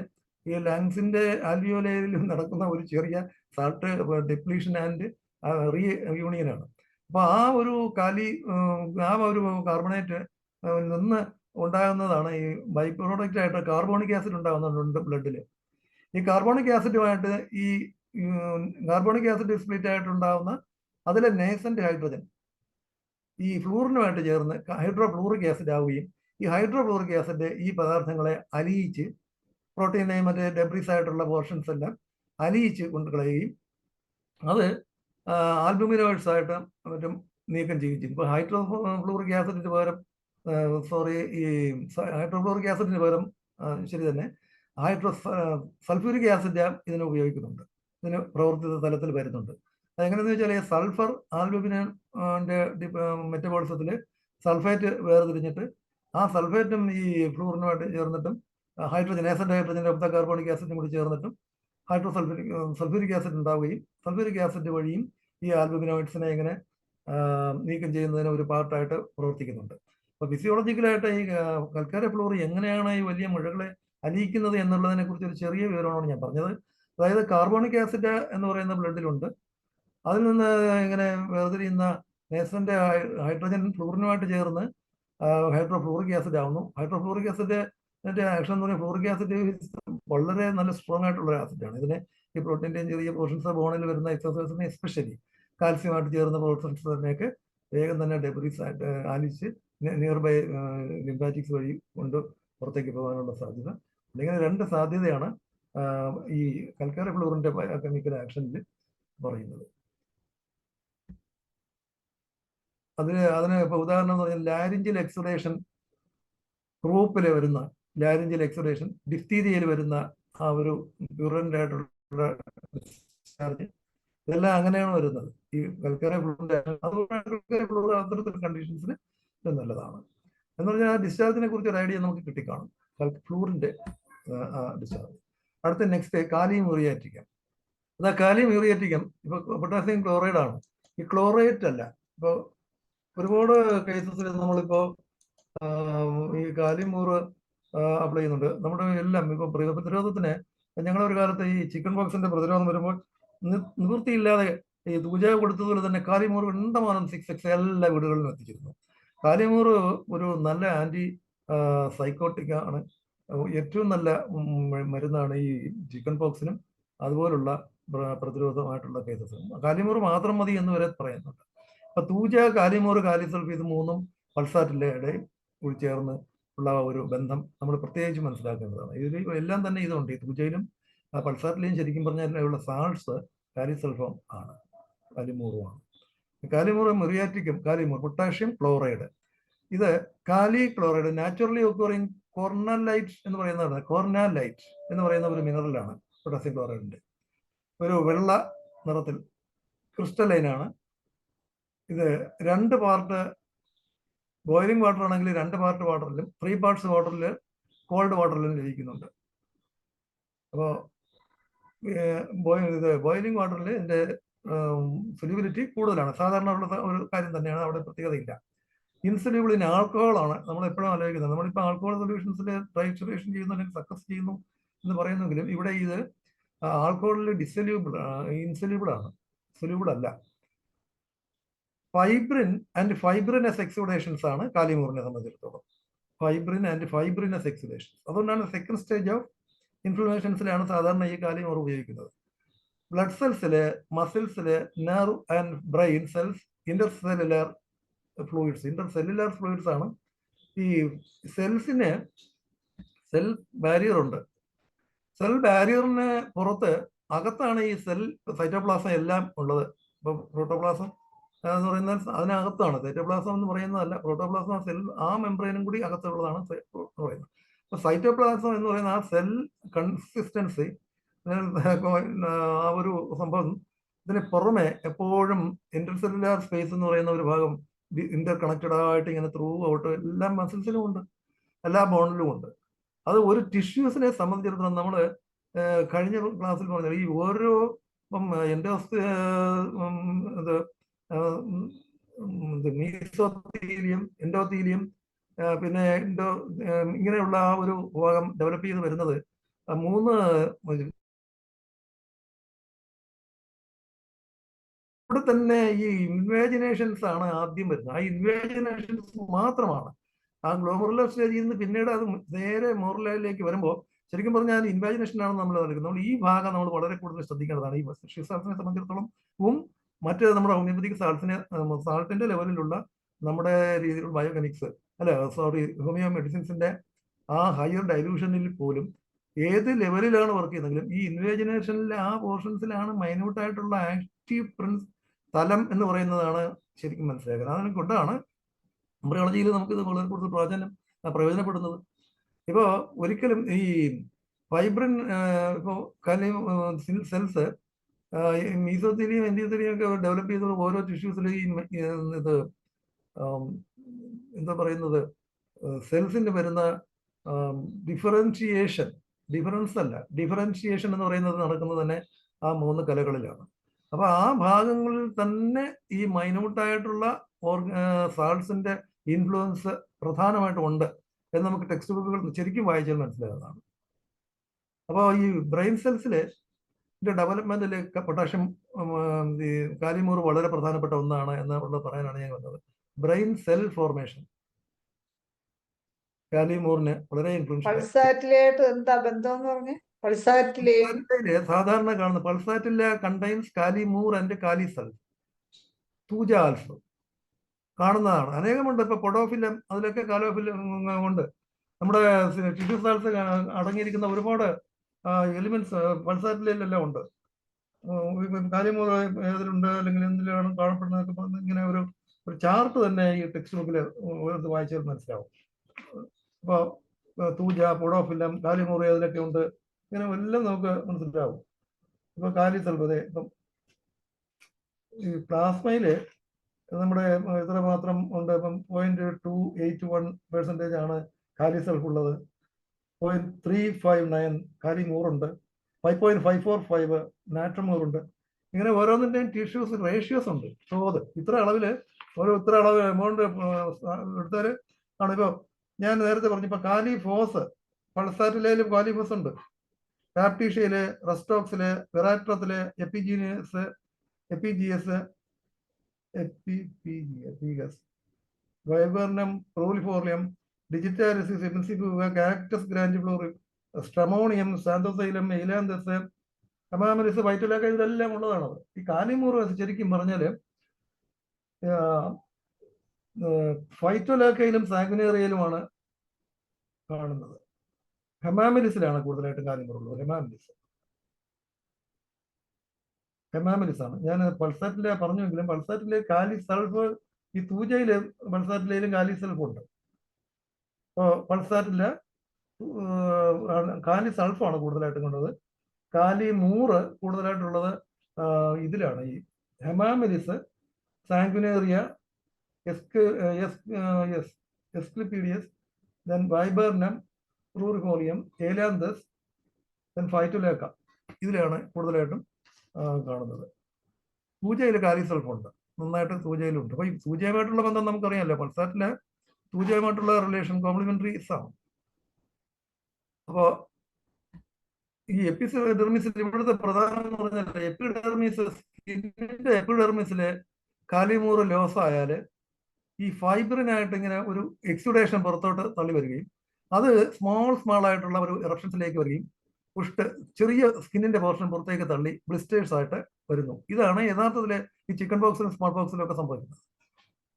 ഈ ലങ്സിന്റെ ആൽവിയോലയിൽ നടക്കുന്ന ഒരു ചെറിയ സാൾട്ട് ഡിപ്ലീഷൻ ആൻഡ് റീ യൂണിയനാണ്. അപ്പൊ ആ ഒരു കാർബണേറ്റ് നിന്ന് ഉണ്ടാകുന്നതാണ് ഈ ബൈ പ്രോഡക്റ്റ് ആയിട്ട് കാർബോണിക് ആസിഡ് ഉണ്ടാകുന്നുണ്ട് ബ്ലഡിൽ. ഈ കാർബോണിക് ആസിഡുമായിട്ട് ഈ കാർബോണിക് ആസിഡ് സ്പ്ലിറ്റ് ആയിട്ടുണ്ടാകുന്ന അതിലെ നേസന്റ് ഹൈഡ്രജൻ ഈ ഫ്ലൂറിനുമായിട്ട് ചേർന്ന് ഹൈഡ്രോഫ്ലൂറിക് ആസിഡ് ആവുകയും ഈ ഹൈഡ്രോഫ്ലൂറിക് ആസിഡ് ഈ പദാർത്ഥങ്ങളെ അലിയിച്ച് പ്രോട്ടീനെ മറ്റേ ഡെബ്രീസ് ആയിട്ടുള്ള പോർഷൻസ് എല്ലാം അലിയിച്ച് കൊണ്ടുകളയുകയും അത് ആൽബുമിനോയിഡ്സ് ആയിട്ട് മറ്റും നീക്കം ചെയ്യുകയും ചെയ്യും. ഇപ്പോൾ ഹൈഡ്രോഫ്ലൂറിക് ആസിഡിന് പകരം ഈ ഹൈഡ്രോഫ്ലൂറിക് ആസിഡിന് പകരം ശരി തന്നെ സൾഫ്യൂരിക് ആസിഡ് ഇതിന് ഉപയോഗിക്കുന്നുണ്ട്, ഇതിന് പ്രവർത്തിത തലത്തിൽ വരുന്നുണ്ട്. അതെങ്ങനെയെന്ന് വെച്ചാൽ സൾഫർ ആൽബുമിനിന്റെ മെറ്റബോളിസത്തിൽ സൾഫേറ്റ് വേർതിരിഞ്ഞിട്ട് ആ സൾഫേറ്റും ഈ ഫ്ലൂറിനുമായിട്ട് ചേർന്നിട്ടും നേസന്റ് ഹൈഡ്രജന്റെ ഒപ്ത കാർബോണിക് ആസിഡും കൂടി ചേർന്നിട്ടും സൾഫ്യൂരിക് ആസിഡ് ഉണ്ടാവുകയും സൾഫ്യൂരിക് ആസിഡ് വഴിയും ഈ ആൽബുമിനോയിഡ്സിനെ ഇങ്ങനെ നീക്കം ചെയ്യുന്നതിന് ഒരു പാർട്ടായിട്ട് പ്രവർത്തിക്കുന്നുണ്ട്. അപ്പൊ ഫിസിയോളജിക്കലായിട്ട് ഈ കൽക്കാര ഫ്ലോർ എങ്ങനെയാണ് ഈ വലിയ മുഴകളെ അലിയിക്കുന്നത് എന്നുള്ളതിനെ കുറിച്ച് ഒരു ചെറിയ വിവരമാണ് ഞാൻ പറഞ്ഞത്. അതായത് കാർബോണിക് ആസിഡ് എന്ന് പറയുന്ന ബ്ലഡിലുണ്ട്. അതിൽ നിന്ന് ഇങ്ങനെ വേർതിരിയുന്ന നേസന്റെ ഹൈഡ്രജൻ ഫ്ലൂറിനുമായിട്ട് ചേർന്ന് ഹൈഡ്രോഫ്ലൂറിക് ആസിഡ് ആവുന്നു. ഹൈഡ്രോഫ്ലൂറിക് ആസിഡ് ആക്ഷൻ എന്ന് പറഞ്ഞാൽ ഫ്ലൂറിക് ആസിഡ് വളരെ നല്ല സ്ട്രോങ് ആയിട്ടുള്ള ഒരു ആസിഡാണ്. ഇതിന് ഈ പ്രോട്ടീൻ്റെയും ചെറിയ പോർഷൻസ് ബോണിൽ വരുന്ന എക്സസൈസിന് എസ്പെഷ്യലി കാൽസ്യമായിട്ട് ചേർന്ന പോർഷൻസ് തന്നെയൊക്കെ വേഗം തന്നെ ഡെബ്രീസ് ആയിട്ട് ആലിച്ച് നിയർ ബൈ ലിംഫാറ്റിക്സ് വഴി കൊണ്ട് പുറത്തേക്ക് പോകാനുള്ള സാധ്യത. അല്ലെങ്കിൽ രണ്ട് സാധ്യതയാണ് ഈ കൽക്കാര ഫ്ലൂറിന്റെ കെമിക്കൽ ആക്ഷനിൽ പറയുന്നത്. അതിന് ഇപ്പൊ ഉദാഹരണം എന്ന് പറഞ്ഞാൽ ലാരിഞ്ചൽ എക്സുഡേഷൻ, ഗ്രൂപ്പിൽ വരുന്ന ലാരിഞ്ചൽ എക്സുഡേഷൻ, ഡിഫ്തീരിയയിൽ വരുന്ന ആ ഒരു പ്യൂറൻ്റ് ആയിട്ടുള്ള ഡിസ്ചാർജ്, ഇതെല്ലാം അങ്ങനെയാണ് വരുന്നത് ഈ കൽക്കാര ഫ്ലൂറിന്റെ. അതുകൊണ്ട് അത്തരത്തിലുള്ള കണ്ടീഷൻസിന് ഇത് നല്ലതാണ്. എന്ന് പറഞ്ഞാൽ ആ ഡിസ്ചാർജിനെ കുറിച്ച് ഒരു ഐഡിയ നമുക്ക് കിട്ടിക്കാണും, ഫ്ലൂറിന്റെ ഡിസ്ചാർജ്. അടുത്ത നെക്സ്റ്റ് കാലിയം മ്യൂറിയാറ്റിക്കം. അതാ കാലിയം മ്യൂറിയാറ്റിക്കം ഇപ്പൊ പൊട്ടാസ്യം ക്ലോറൈഡ് ആണ്, ഈ ക്ലോറേറ്റ് അല്ല. ഇപ്പൊ ഒരുപാട് കേസസിൽ നമ്മളിപ്പോ ഈ കാലിയം മ്യൂറ് അപ്ലൈ ചെയ്യുന്നുണ്ട്. നമ്മുടെ എല്ലാം ഇപ്പൊ പ്രതിരോധത്തിന് ഞങ്ങളൊരു കാലത്ത് ഈ ചിക്കൻ പോക്സിന്റെ പ്രതിരോധം വരുമ്പോൾ നിവൃത്തിയില്ലാതെ ഈ തൂജ കൊടുത്തതുപോലെ തന്നെ കാലിമൂർ 6 എല്ലാ വീടുകളിലും എത്തിച്ചിരുന്നു. കാലിമൂർ ഒരു നല്ല ആന്റി സൈക്കോട്ടിക് ആണ്, ഏറ്റവും നല്ല മരുന്നാണ് ഈ ചിക്കൻ പോക്സിനും അതുപോലുള്ള പ്രതിരോധമായിട്ടുള്ള കേസസിനും. കാലിമൂർ മാത്രം മതി എന്ന് വരെ പറയുന്നുണ്ട്. അപ്പൊ തൂജ, കാലിമൂർ, കാലിസൾഫ് ഇത് മൂന്നും പൾസാറ്റിന്റെ ഇടയിൽ ഉൾച്ചേർന്ന് ഉള്ള ഒരു ബന്ധം നമ്മൾ പ്രത്യേകിച്ച് മനസ്സിലാക്കേണ്ടതാണ്. ഇതിൽ എല്ലാം തന്നെ ഇതുണ്ട്. ഈ തൂജയിലും പൾസാറ്റിലെയും ശരിക്കും പറഞ്ഞാൽ ഉള്ള സാൾട്സ് കാലിസൾഫം ആണ്, കാലിമൂറുമാണ്. കാലിമൂർ മ്യൂറിയാറ്റിക്കും കാലിമൂർ, പൊട്ടാഷ്യം ക്ലോറൈഡ്, ഇത് കാലി ക്ലോറൈഡ് നാച്ചുറലി ഒക്കറിങ് കോർണലൈറ്റ് എന്ന് പറയുന്നതാണ്. കോർണലൈറ്റ് എന്ന് പറയുന്ന ഒരു മിനറലാണ് പൊട്ടാസ്യം ക്ലോറൈഡിന്റെ. ഒരു വെള്ള നിറത്തിൽ ക്രിസ്റ്റലൈനാണ്. ഇത് 2 പാർട്ട് ബോയിലിംഗ് വാട്ടർ ആണെങ്കിൽ 2 പാർട്ട് വാട്ടറിലും 3 പാർട്സ് വാട്ടറിൽ കോൾഡ് വാട്ടറിലും ലഭിക്കുന്നുണ്ട്. അപ്പോൾ ബോയിലിംഗ് വാട്ടറിൽ ഇതിന്റെ സൊല്യൂബിലിറ്റി കൂടുതലാണ്. സാധാരണ ഉള്ള ഒരു കാര്യം തന്നെയാണ്, അവിടെ പ്രത്യേകതയില്ല. ഇൻസൊല്യൂബിൾ ഇൻ ആൽക്കഹോൾ ആണ് നമ്മൾ എപ്പോഴും ആലോചിക്കുന്നത്. നമ്മളിപ്പോൾ ആൽക്കഹോൾ സൊല്യൂഷൻസിൽ ട്രൈച്ചുറേഷൻ ചെയ്യുന്നു അല്ലെങ്കിൽ സക്സസ് ചെയ്യുന്നു എന്ന് പറയുന്നെങ്കിലും ഇവിടെ ഇത് ആൽക്കഹോളിൽ ഇൻസൊല്യൂബിൾ ആണ്, സൊല്യൂബിൾ അല്ല. ഫൈബ്രിൻ ആൻഡ് ഫൈബ്രിനസ് എക്സുഡേഷൻസ് ആണ് കാലിമൂറിനെ സംബന്ധിച്ചിടത്തോളം. Fibrin and fibrinous exudations. അതുകൊണ്ടാണ് സെക്കൻഡ് സ്റ്റേജ് ഓഫ് ഇൻഫ്ലമേഷൻസിലാണ് സാധാരണ ഈ കാലിമൂർ ഉപയോഗിക്കുന്നത്. ബ്ലഡ് സെൽസില്, മസിൽസില്, nerve and brain cells, intercellular fluids ആണ്. ഈ സെൽസിന് സെൽ ബാരിയർ ഉണ്ട്. സെൽ ബാരിയറിന് പുറത്ത് അകത്താണ് ഈ സെൽ സൈറ്റോപ്ലാസം എല്ലാം ഉള്ളത്. ഇപ്പൊ പ്രോട്ടോപ്ലാസം എന്ന് പറയുന്നത് അതിനകത്താണ്. സൈറ്റോപ്ലാസം എന്ന് പറയുന്നതല്ല, പ്രോട്ടോപ്ലാസം സെൽ ആ മെംബ്രെയിനും കൂടി അകത്തുള്ളതാണ് പറയുന്നത്. അപ്പൊ സൈറ്റോപ്ലാസം എന്ന് പറയുന്ന ആ സെൽ കൺസിസ്റ്റൻസി, ആ ഒരു സംഭവം, ഇതിന് പുറമെ എപ്പോഴും ഇന്റർസെല്ലുലാർ സ്പേസ് എന്ന് പറയുന്ന ഒരു ഭാഗം ഇന്റർ കണക്റ്റഡ് ആയിട്ട് ഇങ്ങനെ ത്രൂ ഔട്ട് എല്ലാ മസിൽസിലും ഉണ്ട്, എല്ലാ ബോണിലും ഉണ്ട്. അത് ഒരു ടിഷ്യൂസിനെ സംബന്ധിച്ചിടത്തോളം നമ്മൾ കഴിഞ്ഞ ക്ലാസ്സിൽ പറഞ്ഞത് ഈ ഓരോ മീസോത്തീലിയം, എൻഡോത്തീലിയം, പിന്നെ ഇങ്ങനെയുള്ള ആ ഒരു ഭാഗം ഡെവലപ്പ് ചെയ്ത് വരുന്നത് 3 ഇവിടെ തന്നെ ഈ ഇൻവേജിനേഷൻസ് ആണ് ആദ്യം വരുന്നത്. ആ ഇൻവേജിനേഷൻസ് മാത്രമാണ് ആ ഗ്ലോമറുലർ സ്റ്റേജിൽ നിന്ന് പിന്നീട് അത് നേരെ മോറലയിലേക്ക് വരുമ്പോൾ ശരിക്കും പറഞ്ഞാൽ ഇൻവാജിനേഷൻ ആണ് നമ്മൾ നൽകുന്നത്. ഈ ഭാഗം നമ്മൾ വളരെ കൂടുതൽ ശ്രദ്ധിക്കേണ്ടതാണ്. ഈ സാൾട്ടിനെ സംബന്ധിച്ചിടത്തോളം മറ്റ് നമ്മുടെ ഹോമിയോപ്പതിക് സാൾട്ടിന്റെ ലെവലിലുള്ള നമ്മുടെ രീതിയിലുള്ള ബയോകെമിക്സ് ഹോമിയോ മെഡിസിൻസിന്റെ ആ ഹയർ ഡൈലൂഷനിൽ പോലും ഏത് ലെവലിലാണ് വർക്ക് ചെയ്യുന്നതെങ്കിലും ഈ ഇൻവേജിനേഷനിലെ ആ പോർഷൻസിലാണ് മൈന്യൂട്ടായിട്ടുള്ള ആക്റ്റീവ് തലം എന്ന് പറയുന്നതാണ് ശരിക്കും മനസ്സിലാക്കുന്നത്. അതിനെ കൊണ്ടാണ് എംബ്രിയോളജിയിൽ നമുക്കിത് വളരെ കൂടുതൽ പ്രയോജനപ്പെടുന്നത്. ഇപ്പോൾ ഒരിക്കലും ഈ ഫൈബ്രിൻ ഇപ്പോൾ സെൽസ് മീസോത്തീലിയം, എൻഡോത്തീലിയം ഒക്കെ ഡെവലപ്പ് ചെയ്ത ഓരോ ടിഷ്യൂസിലും ഇത് എന്താ പറയുന്നത്, സെൽസിന് വരുന്ന ഡിഫറൻഷിയേഷൻ എന്ന് പറയുന്നത് നടക്കുന്നത് തന്നെ ആ 3 കലകളിലാണ്. അപ്പൊ ആ ഭാഗങ്ങളിൽ തന്നെ ഈ മൈന്യൂട്ടായിട്ടുള്ള സാൾട്സിന്റെ ഇൻഫ്ലുവൻസ് പ്രധാനമായിട്ടും ഉണ്ട് എന്ന് നമുക്ക് ടെക്സ്റ്റ് ബുക്കുകൾ ശരിക്കും വായിച്ചാൽ മനസ്സിലാകുന്നതാണ്. അപ്പോൾ ഈ ബ്രെയിൻ സെൽസിലെ ഡെവലപ്മെന്റിൽ പൊട്ടാഷ്യം ഈ കാലിമൂർ വളരെ പ്രധാനപ്പെട്ട ഒന്നാണ് എന്നുള്ളത് പറയാനാണ് ഞാൻ വന്നത്. ബ്രെയിൻ സെൽ ഫോർമേഷൻ കാലിമൂറിന് വളരെ ഇൻഫ്ലുവൻഷ്യൽ. പൾസാറ്റിലായിട്ട് എന്താ ബന്ധം എന്ന് പറഞ്ഞേ? പൾസാറ്റിലെയും സാധാരണ കാണുന്ന പൾസാറ്റിലെ കണ്ടെയ്ൻസ് കാലിമൂർ ആൻഡ് കാലിസൽ തൂജ ആൽഫ കാണുന്നതാണ്. അനേകമുണ്ട്. ഇപ്പൊ പൊഡോഫിലം അതിലൊക്കെ കാലോഫിലം ഉണ്ട്. നമ്മുടെ ടിഷ്യൂ സാൾസ് അടങ്ങിയിരിക്കുന്ന ഒരുപാട് എലിമെന്റ്സ് പൾസാറ്റിലെല്ലാം ഉണ്ട്. കാലിമൂർ ഏതിലുണ്ട് അല്ലെങ്കിൽ എന്തിലാണ് കാണപ്പെടുന്നത് ഇങ്ങനെ ഒരു ചാർട്ട് തന്നെ ഈ ടെക്സ്റ്റ് ബുക്കിൽ വായിച്ചാൽ മനസ്സിലാവും. അപ്പോൾ തൂജ, പൊഡോഫിലം, കാലിമൂർ ഏതിലൊക്കെ ഉണ്ട് ഇങ്ങനെ എല്ലാം നമുക്ക് മനസ്സിലാവും. ഇപ്പൊ കാലിസൽഫ് ഇപ്പം ഈ പ്ലാസ്മയില് നമ്മുടെ എത്ര മാത്രം ഉണ്ട്? ഇപ്പം 0.281% ആണ് കാലിസൾഫ് ഉള്ളത്. 0.359 കാലിമൂറുണ്ട്. 5.545 നാട്രമൂറുണ്ട്. ഇങ്ങനെ ഓരോന്നിൻ്റെയും ടിഷ്യൂസ് റേഷ്യോസ് ഉണ്ട്. തോത് ഇത്ര അളവിൽ ഇത്ര അളവ് എമൗണ്ട് എടുത്താൽ ആണ്. ഇപ്പോൾ ഞാൻ നേരത്തെ പറഞ്ഞു, ഇപ്പൊ കാലിഫോസ് പൾസാറ്റിലും കാലിഫോസ് ഉണ്ട്. കാപ്റ്റീഷ്യയില്, റെസ്റ്റോക്സില്, വെറാട്രത്തില്, എപ്പിജിയസ്, വൈബർനം, പ്രൂലിഫോർലിയം, ഡിജിറ്റാലിസിസ്, എൻസിഫുക, കാക്ടസ് ഗ്രാൻഡിഫ്ലോറിയം, സ്ട്രമോണിയം, സാന്തോസൈലം, എയിലാന്തസ്, ഹമാമലിസ്, വൈറ്റലൊക്കെ ഇതെല്ലാം ഉള്ളതാണത്. ഈ കാലിമൂർ ശരിക്കും പറഞ്ഞാല് ഫൈറ്റോലാക്കയിലും സാങ്കുനേറിയയിലുമാണ് കാണുന്നത്. ഹെമാമിലിസിലാണ് കൂടുതലായിട്ടും കാലിമൂർ ഉള്ളത്. ഹെമാമിലിസ് ആണ്. ഞാൻ പൾസാറ്റിലെ പറഞ്ഞെങ്കിലും പൾസാറ്റിലെ കാലിസൾഫ്, ഈ തൂജയില് പൾസാറ്റിലും കാലിസൾഫ് ഉണ്ട്. അപ്പോൾ പൾസാറ്റിലെ കാലിസൾഫാണ് കൂടുതലായിട്ടും കണ്ടത്. കാലിമൂറ് കൂടുതലായിട്ടുള്ളത് ഇതിലാണ്, ഈ ഹെമാമിലിസ്, സാങ്കുനേറിയ, എസ്ക്ലിപ്പീഡിയസ്, ദെൻ വൈബർനം, പ്രൂറിഫോളിയം, ഏലാന്തസ്, ദെൻ ഫൈറ്റുലേക്ക, ഇതിലാണ് കൂടുതലായിട്ടും കാണുന്നത്. തൂജയിൽ കാലിസൾഫ് ഉണ്ട്, നന്നായിട്ട് തൂജയിലുണ്ട്. അപ്പൊ ഈ തൂജയുമായിട്ടുള്ള ബന്ധം നമുക്കറിയാമല്ലോ. പൾസാറ്റിലെ തൂജയുമായിട്ടുള്ള റിലേഷൻ കോംപ്ലിമെന്ററീസ് ആണ്. അപ്പോ ഈ എപ്പിഡെർമിസിൽ ഇവിടുത്തെ പ്രധാനം എന്ന് പറഞ്ഞാൽ എപ്പിഡെർമിസില് കാലിമൂർ ലോസ് ആയാല് ഈ ഫൈബ്രിനായിട്ട് ഇങ്ങനെ ഒരു എക്സുഡേഷൻ പുറത്തോട്ട് തള്ളി വരികയും അത് സ്മാൾ ആയിട്ടുള്ള ഒരു എറപ്ഷൻസിലേക്ക് വരികയും ചെറിയ സ്കിന്നിന്റെ പോർഷൻ പുറത്തേക്ക് തള്ളി ബ്ലിസ്റ്റേഴ്സ് ആയിട്ട് വരുന്നു. ഇതാണ് യഥാർത്ഥത്തിൽ ഈ ചിക്കൻ ബോക്സിലും സ്മാൾ ബോക്സിലും ഒക്കെ സംഭവിക്കുന്നത്.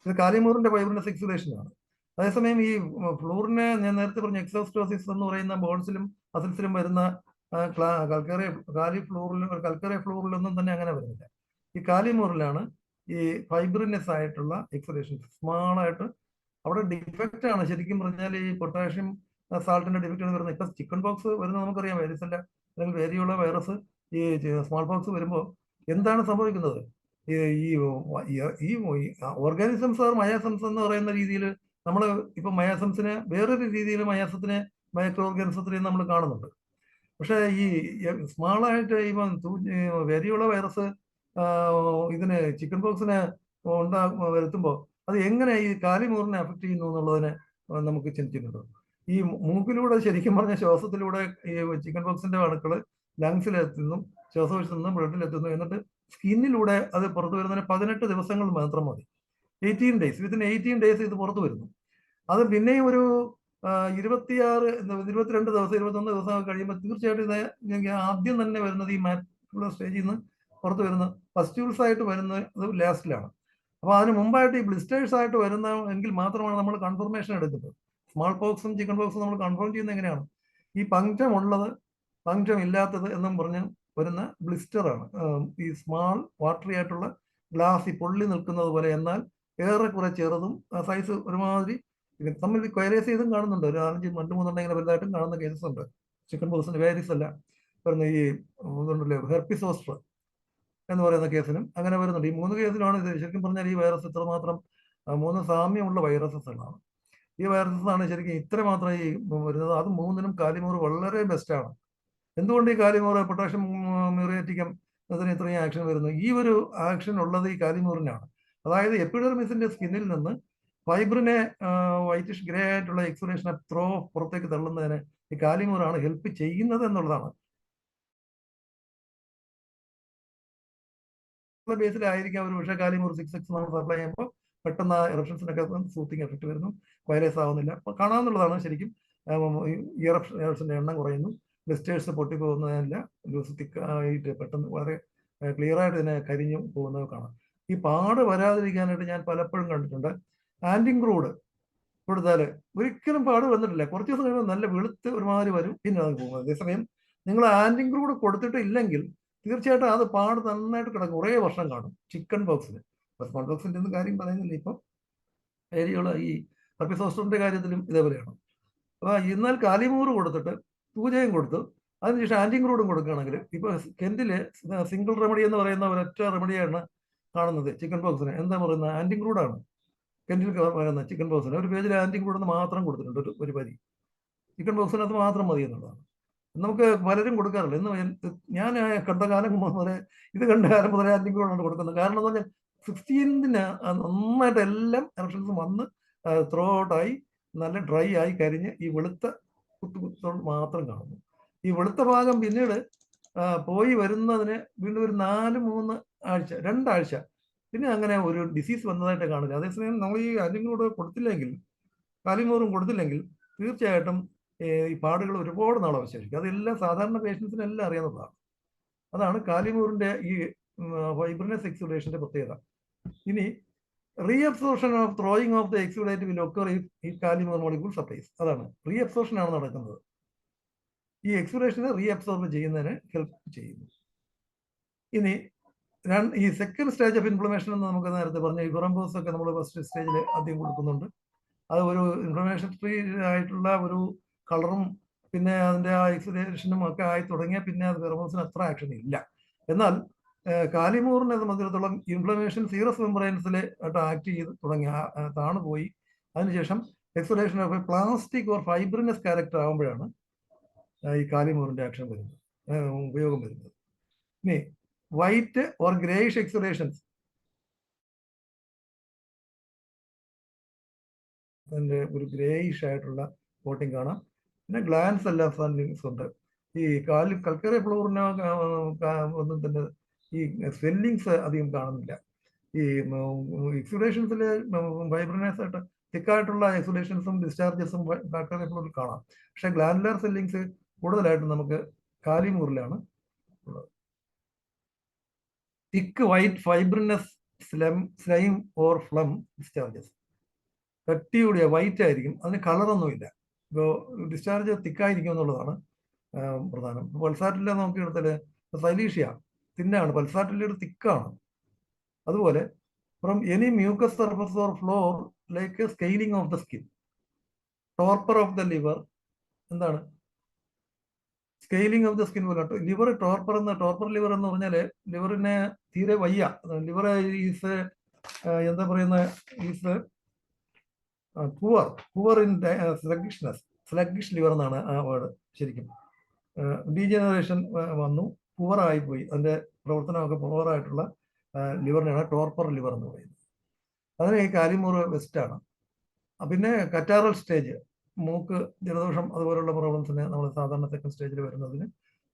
ഇത് കാലിമൂറിന്റെ ഫൈബ്രിനസ് എക്സുഡേഷനാണ്. അതേസമയം ഈ ഫ്ലൂറിനെ ഞാൻ നേരത്തെ പറഞ്ഞ എക്സോസ്റ്റോസിസ് എന്ന് പറയുന്ന ബോൺസിലും മസിൽസിലും വരുന്ന കൽക്കറിയ ഫ്ലൂറിലൊന്നും തന്നെ അങ്ങനെ വരുന്നില്ല. ഈ കാലിമൂറിലാണ് ഈ ഫൈബ്രിനസ് ആയിട്ടുള്ള എക്സുഡേഷൻ സ്മാളായിട്ട്. അവിടെ ഡിഫക്റ്റ് ആണ് ശരിക്കും പറഞ്ഞാൽ ഈ പൊട്ടാഷ്യം സാൾട്ടിന്റെ ഡിഫക്റ്റ് ആണ് വരുന്നത്. ഇപ്പൊ ചിക്കൻ ബോക്സ് വരുന്നത് നമുക്കറിയാം, വൈറസല്ല അല്ലെങ്കിൽ വേരിയുള്ള വൈറസ് ഈ സ്മാൾ ബോക്സ് വരുമ്പോൾ എന്താണ് സംഭവിക്കുന്നത്? ഈ ഓർഗാനിസംസ് ആർ മയാസംസ് എന്ന് പറയുന്ന രീതിയിൽ നമ്മൾ ഇപ്പൊ മയാസംസിനെ വേറൊരു രീതിയിൽ മയാസത്തിനെ മൈക്രോ ഓർഗാനിസത്തിനെ നമ്മൾ കാണുന്നുണ്ട്. പക്ഷെ ഈ സ്മാളായിട്ട് ഇപ്പം വേരിയുള്ള വൈറസ് ഇതിന് ചിക്കൻ ബോക്സിനെ വരുത്തുമ്പോൾ അത് എങ്ങനെ ഈ കാലിമൂറിനെ അഫക്ട് ചെയ്യുന്നു എന്നുള്ളതിനെ നമുക്ക് ചിന്തിച്ചിട്ടുണ്ട്. ഈ മൂക്കിലൂടെ ശരിക്കും പറഞ്ഞ ശ്വാസത്തിലൂടെ ഈ ചിക്കൻ ബോക്സിന്റെ അണുക്കള് ലങ്സിലെത്തുന്നു, ശ്വാസകോശത്തിൽ നിന്നും ബ്ലഡിലെത്തുന്നു. എന്നിട്ട് സ്കിന്നിലൂടെ അത് പുറത്തു വരുന്നതിന് 18 ദിവസങ്ങൾ മാത്രം മതി. 18 ഡേയ്സ്, വിത്തിൻ 18 ഡേയ്സ് ഇത് പുറത്തു വരുന്നു. അത് പിന്നെയും ഒരു 22 ദിവസം 21 ദിവസം കഴിയുമ്പോൾ തീർച്ചയായിട്ടും ഇത് ആദ്യം തന്നെ വരുന്നത് ഈ മാറ്റുള്ള സ്റ്റേജിൽ നിന്ന് പുറത്ത് വരുന്ന പസ്റ്റ്യൂൾസ് ആയിട്ട് വരുന്നത് ലാസ്റ്റിലാണ്. അപ്പൊ അതിന് മുമ്പായിട്ട് ഈ ബ്ലിസ്റ്റേഴ്സ് ആയിട്ട് വരുന്ന എങ്കിൽ മാത്രമാണ് നമ്മൾ കൺഫർമേഷൻ എടുക്കുന്നത്. സ്മാൾ പോക്സും ചിക്കൻ പോക്സും നമ്മൾ കൺഫേം ചെയ്യുന്നത് എങ്ങനെയാണ്? ഈ പങ്ക്ചം ഉള്ളത് പങ്ക്ചം ഇല്ലാത്തത് എന്നും പറഞ്ഞ് വരുന്ന ബ്ലിസ്റ്ററാണ്. ഈ സ്മാൾ വാട്ടറി ആയിട്ടുള്ള ഗ്ലാസ് പൊള്ളി നിൽക്കുന്നത് പോലെ, എന്നാൽ ഏറെക്കുറെ ചെറുതും സൈസ് ഒരുമാതിരി തമ്മിൽ ക്വയറേസ് ചെയ്തും കാണുന്നുണ്ട്. ഒരു 2-3 ഇങ്ങനെ വലുതായിട്ടും കാണുന്ന കേസസ് ഉണ്ട്. ചിക്കൻ പോക്സിന്റെ വേരിയസ് അല്ല വരുന്ന ഈ ഇതുണ്ടല്ലോ ഹെർപ്പിസ് സോസ്റ്റർ എന്ന് പറയുന്ന കേസിനും അങ്ങനെ വരുന്നുണ്ട്. ഈ 3 കേസിലാണ് ഇത് ശരിക്കും പറഞ്ഞാൽ ഈ വൈറസ് ഇത്രമാത്രം 3 സാമ്യമുള്ള വൈറസസുകളാണ്. ഈ വൈറസസ് ആണ് ശരിക്കും ഇത്രമാത്രം ഈ വരുന്നത്. അത് 3നും കാലിമൂർ വളരെ ബെസ്റ്റാണ്. എന്തുകൊണ്ട് ഈ കാലിമൂർ പൊട്ടാഷ്യം മ്യൂറേറ്റിക്കം അതിന് ഇത്രയും ആക്ഷൻ വരുന്നു? ഈ ഒരു ആക്ഷൻ ഉള്ളത് ഈ കാലിമൂറിനാണ്. അതായത് എപ്പിഡെർമിസിന്റെ സ്കിന്നിൽ നിന്ന് ഫൈബ്രിനെ വൈറ്റിഷ് ഗ്രേ ആയിട്ടുള്ള എക്സുറേഷനെ പുറത്തേക്ക് തള്ളുന്നതിന് ഈ കാലിമൂറാണ് ഹെൽപ്പ് ചെയ്യുന്നത് എന്നുള്ളതാണ്. ബേസിലായിരിക്കാം ഒരു പക്ഷേ കാലിമൂർ 6X നമ്മൾ സപ്ലൈ ചെയ്യുമ്പോൾ പെട്ടെന്ന് ഇറപ്ഷൻസിനൊക്കെ സൂത്തിങ് എഫക്ട് വരുന്നു, വയലേസ് ആവുന്നില്ല. അപ്പോൾ കാണാവുന്നതാണ് ശരിക്കും. ഇറപ്ഷൻസിന്റെ എണ്ണം കുറയുന്നു, ബ്ലിസ്റ്റേഴ്സ് പൊട്ടിപ്പോകുന്നതില്ല, ലൂസ് തിക്കായിട്ട് പെട്ടെന്ന് വളരെ ക്ലിയർ ആയിട്ട് ഇതിനെ കരിഞ്ഞു പോകുന്നത് കാണാം. ഈ പാട് വരാതിരിക്കാനായിട്ട് ഞാൻ പലപ്പോഴും കണ്ടിട്ടുണ്ട് ആന്റിങ്ക്രൂഡ് കൊടുത്താൽ ഒരിക്കലും പാട് വന്നിട്ടില്ല. കുറച്ച് ദിവസം കഴിയുമ്പോൾ നല്ല വെളുത്ത് ഒരുമാതിരി വരും, പിന്നെ അത് പോകും. അതേസമയം നിങ്ങൾ ആന്റിങ്ക്രൂഡ് കൊടുത്തിട്ടില്ലെങ്കിൽ തീർച്ചയായിട്ടും അത് പാട് നന്നായിട്ട് കിടക്കും, കുറേ വർഷം കാണും. ചിക്കൻ ബോക്സിന് സ്മോൾ ബോക്സിന്റെ ഒന്നും കാര്യം പറയുന്നില്ല. ഇപ്പം ഏരിയകൾ ഈ ഹെർപ്പിസോസ്റ്ററിന്റെ കാര്യത്തിലും ഇതേപോലെയാണ്. അപ്പോൾ എന്നാൽ കാലിമൂറ് കൊടുത്തിട്ട് തൂജയും കൊടുത്തു അതിനുശേഷം ആന്റിങ്ക്രൂഡും കൊടുക്കുകയാണെങ്കിൽ ഇപ്പോൾ കെന്റില് സിംഗിൾ റെമഡി എന്ന് പറയുന്ന ഒരൊറ്റ റെമഡിയാണ് കാണുന്നത് ചിക്കൻ ബോക്സിന്. എന്താ പറയുന്നത്? ആന്റിങ്ക്രൂഡാണ് കെന്റിൽ പറയുന്നത് ചിക്കൻ ബോക്സിന്. ഒരു പേജിൽ ആന്റിങ്ക്രൂഡ് എന്ന് മാത്രം കൊടുത്തിട്ടുണ്ട്, ഒരു വരി. ചിക്കൻ ബോക്സിനകത്ത് മാത്രം മതി എന്നുള്ളതാണ്. നമുക്ക് പലരും കൊടുക്കാറില്ല. ഇന്ന് ഞാൻ കണ്ട കാലം മുതലേ ഇത് കണ്ട കാലം മുതലേ ആന്റിങ്ക്രൂഡാണ് കൊടുക്കുന്നത്. കാരണം എന്ന് പറഞ്ഞാൽ 16th നന്നായിട്ട് എല്ലാം എറപ്ഷൻസ് വന്ന് ത്രോ ഔട്ടായി നല്ല ഡ്രൈ ആയി കരിഞ്ഞ് ഈ വെളുത്ത കുത്തുകുത്തോട് മാത്രം കാണുന്നു. ഈ വെളുത്ത ഭാഗം പിന്നീട് പോയി വരുന്നതിന് വീണ്ടും ഒരു 4-3 ആഴ്ച 2 ആഴ്ച പിന്നെ അങ്ങനെ ഒരു ഡിസീസ് വന്നതായിട്ട് കാണില്ല. അതേസമയം നമ്മൾ ഈ ആന്റിങ്ക്രൂഡ് കൊടുത്തില്ലെങ്കിൽ, കാലിമൂറും കൊടുത്തില്ലെങ്കിൽ തീർച്ചയായിട്ടും ഈ പാടുകൾ ഒരുപാട് നാൾ അവശേഷിക്കും. അതെല്ലാം സാധാരണ പേഷ്യൻസിനെല്ലാം അറിയാവുന്നതാണ്. അതാണ് കാലിമൂറിന്റെ ഈ ഫൈബ്രിനസ് എക്സുഡേഷന്റെ പ്രത്യേകത. ഇനി reabsorption of throwing of the exudate will occur ഈ കാലിമൂർ മോളിക്യൂൾ സപ്ലൈസ്. അതാണ് റീഅബ്സോർഷൻ ആണ് നടക്കുന്നത്. ഈ എക്സുഡേഷനെ റീഅബ്സോർബ് ചെയ്യുന്നതിന് ഹെൽപ്പ് ചെയ്യുന്നു. ഇനി ഈ സെക്കൻഡ് സ്റ്റേജ് ഓഫ് ഇൻഫ്ലമേഷൻ എന്ന് നമുക്ക് നേരത്തെ പറഞ്ഞ ഈ ഫിറംബോസ് ഒക്കെ നമ്മൾ ഫസ്റ്റ് സ്റ്റേജിൽ ആദ്യം കൊടുക്കുന്നുണ്ട്. അത് ഒരു ഇൻഫ്ലമേഷൻ ഫ്രീ ആയിട്ടുള്ള ഒരു കളറും പിന്നെ അതിന്റെ ആ എക്സുഡേഷനും ഒക്കെ ആയി തുടങ്ങിയ പിന്നെ അത് ഫിറംബോസിന് അത്ര ആക്ഷൻ ഇല്ല. എന്നാൽ കാലിമൂറിനെ സംബന്ധിച്ചിടത്തോളം ഇൻഫ്ലമേഷൻ സീറസ് മെംബ്രെയിൻസിൽ ആക്ട് ചെയ്ത് തുടങ്ങി താണു പോയി. അതിനുശേഷം exudation of plastic or fibrinous character ആകുമ്പോഴാണ് ഈ കാലിമൂറിന്റെ ആക്ഷൻ വരുന്നത്, ഉപയോഗം വരുന്നത്. ഇനി വൈറ്റ് ഓർ ഗ്രേയിഷ് എക്സുഡേഷൻസ്, അതിന്റെ ഒരു ഗ്രേയിഷ് ആയിട്ടുള്ള കോട്ടിങ് കാണാം. പിന്നെ ഗ്ലാൻസ് എല്ലാം ഫൻലിങ്സ് ഉണ്ട്. ഈ കൽക്കറി ഫ്ലോറിന് ഒന്നും തന്നെ ഈ സ്വെല്ലിങ്സ് അധികം കാണുന്നില്ല. ഈ എക്സുഡേഷൻസിൽ ഫൈബ്രിനസ് ആയിട്ട് തിക്കായിട്ടുള്ള എക്സുഡേഷൻസും ഡിസ്ചാർജസും കൽക്കറി ഫ്ലോറിൽ കാണാം. പക്ഷെ ഗ്ലാൻഡുലർ സ്വെല്ലിങ്സ് കൂടുതലായിട്ടും നമുക്ക് കാലിമൂറിലാണ് ഉള്ളത്. Thick white fibrinous slime or phlegm discharges, കട്ടിയൂടിയ വൈറ്റ് ആയിരിക്കും, അതിന് കളറൊന്നുമില്ല. ഇപ്പോൾ ഡിസ്ചാർജ് തിക്കായിരിക്കും എന്നുള്ളതാണ് പ്രധാനം. പൾസാറ്റില്ല നോക്കിയെടുത്താൽ സൈലീഷ്യ തിന്നാണ്, പൾസാറ്റില്ലയുടെ തിക്കാണ്. അതുപോലെ from any mucous surface or flour like scaling of the skin, torpor of the liver. എന്താണ് സ്കെയിലിംഗ് ഓഫ് ദ സ്കിൻ പോലെ ലിവർ ടോർപ്പർ ലിവർ എന്ന് പറഞ്ഞാല് ലിവറിനെ തീരെ വയ്യ. ലിവർ ഈസ് എന്താ പറയുന്ന is poor in sluggish liver എന്നാണ് ആ വേർഡ്. ശരിക്കും ഡീജനറേഷൻ വന്നു, പുവർ ആയിപ്പോയി, അതിന്റെ പ്രവർത്തനമൊക്കെ പുവറായിട്ടുള്ള ലിവറിനാണ് ടോർപ്പർ ലിവർ എന്ന് പറയുന്നത്. അതിന് ഈ കാലിമൂർ വെസ്റ്റാണ്. പിന്നെ കറ്റാറൽ സ്റ്റേജ്, മൂക്ക് ജലദോഷം അതുപോലുള്ള പ്രോബ്ലംസിന് നമ്മൾ സാധാരണ സെക്കൻഡ് സ്റ്റേജിൽ വരുന്നതിന്,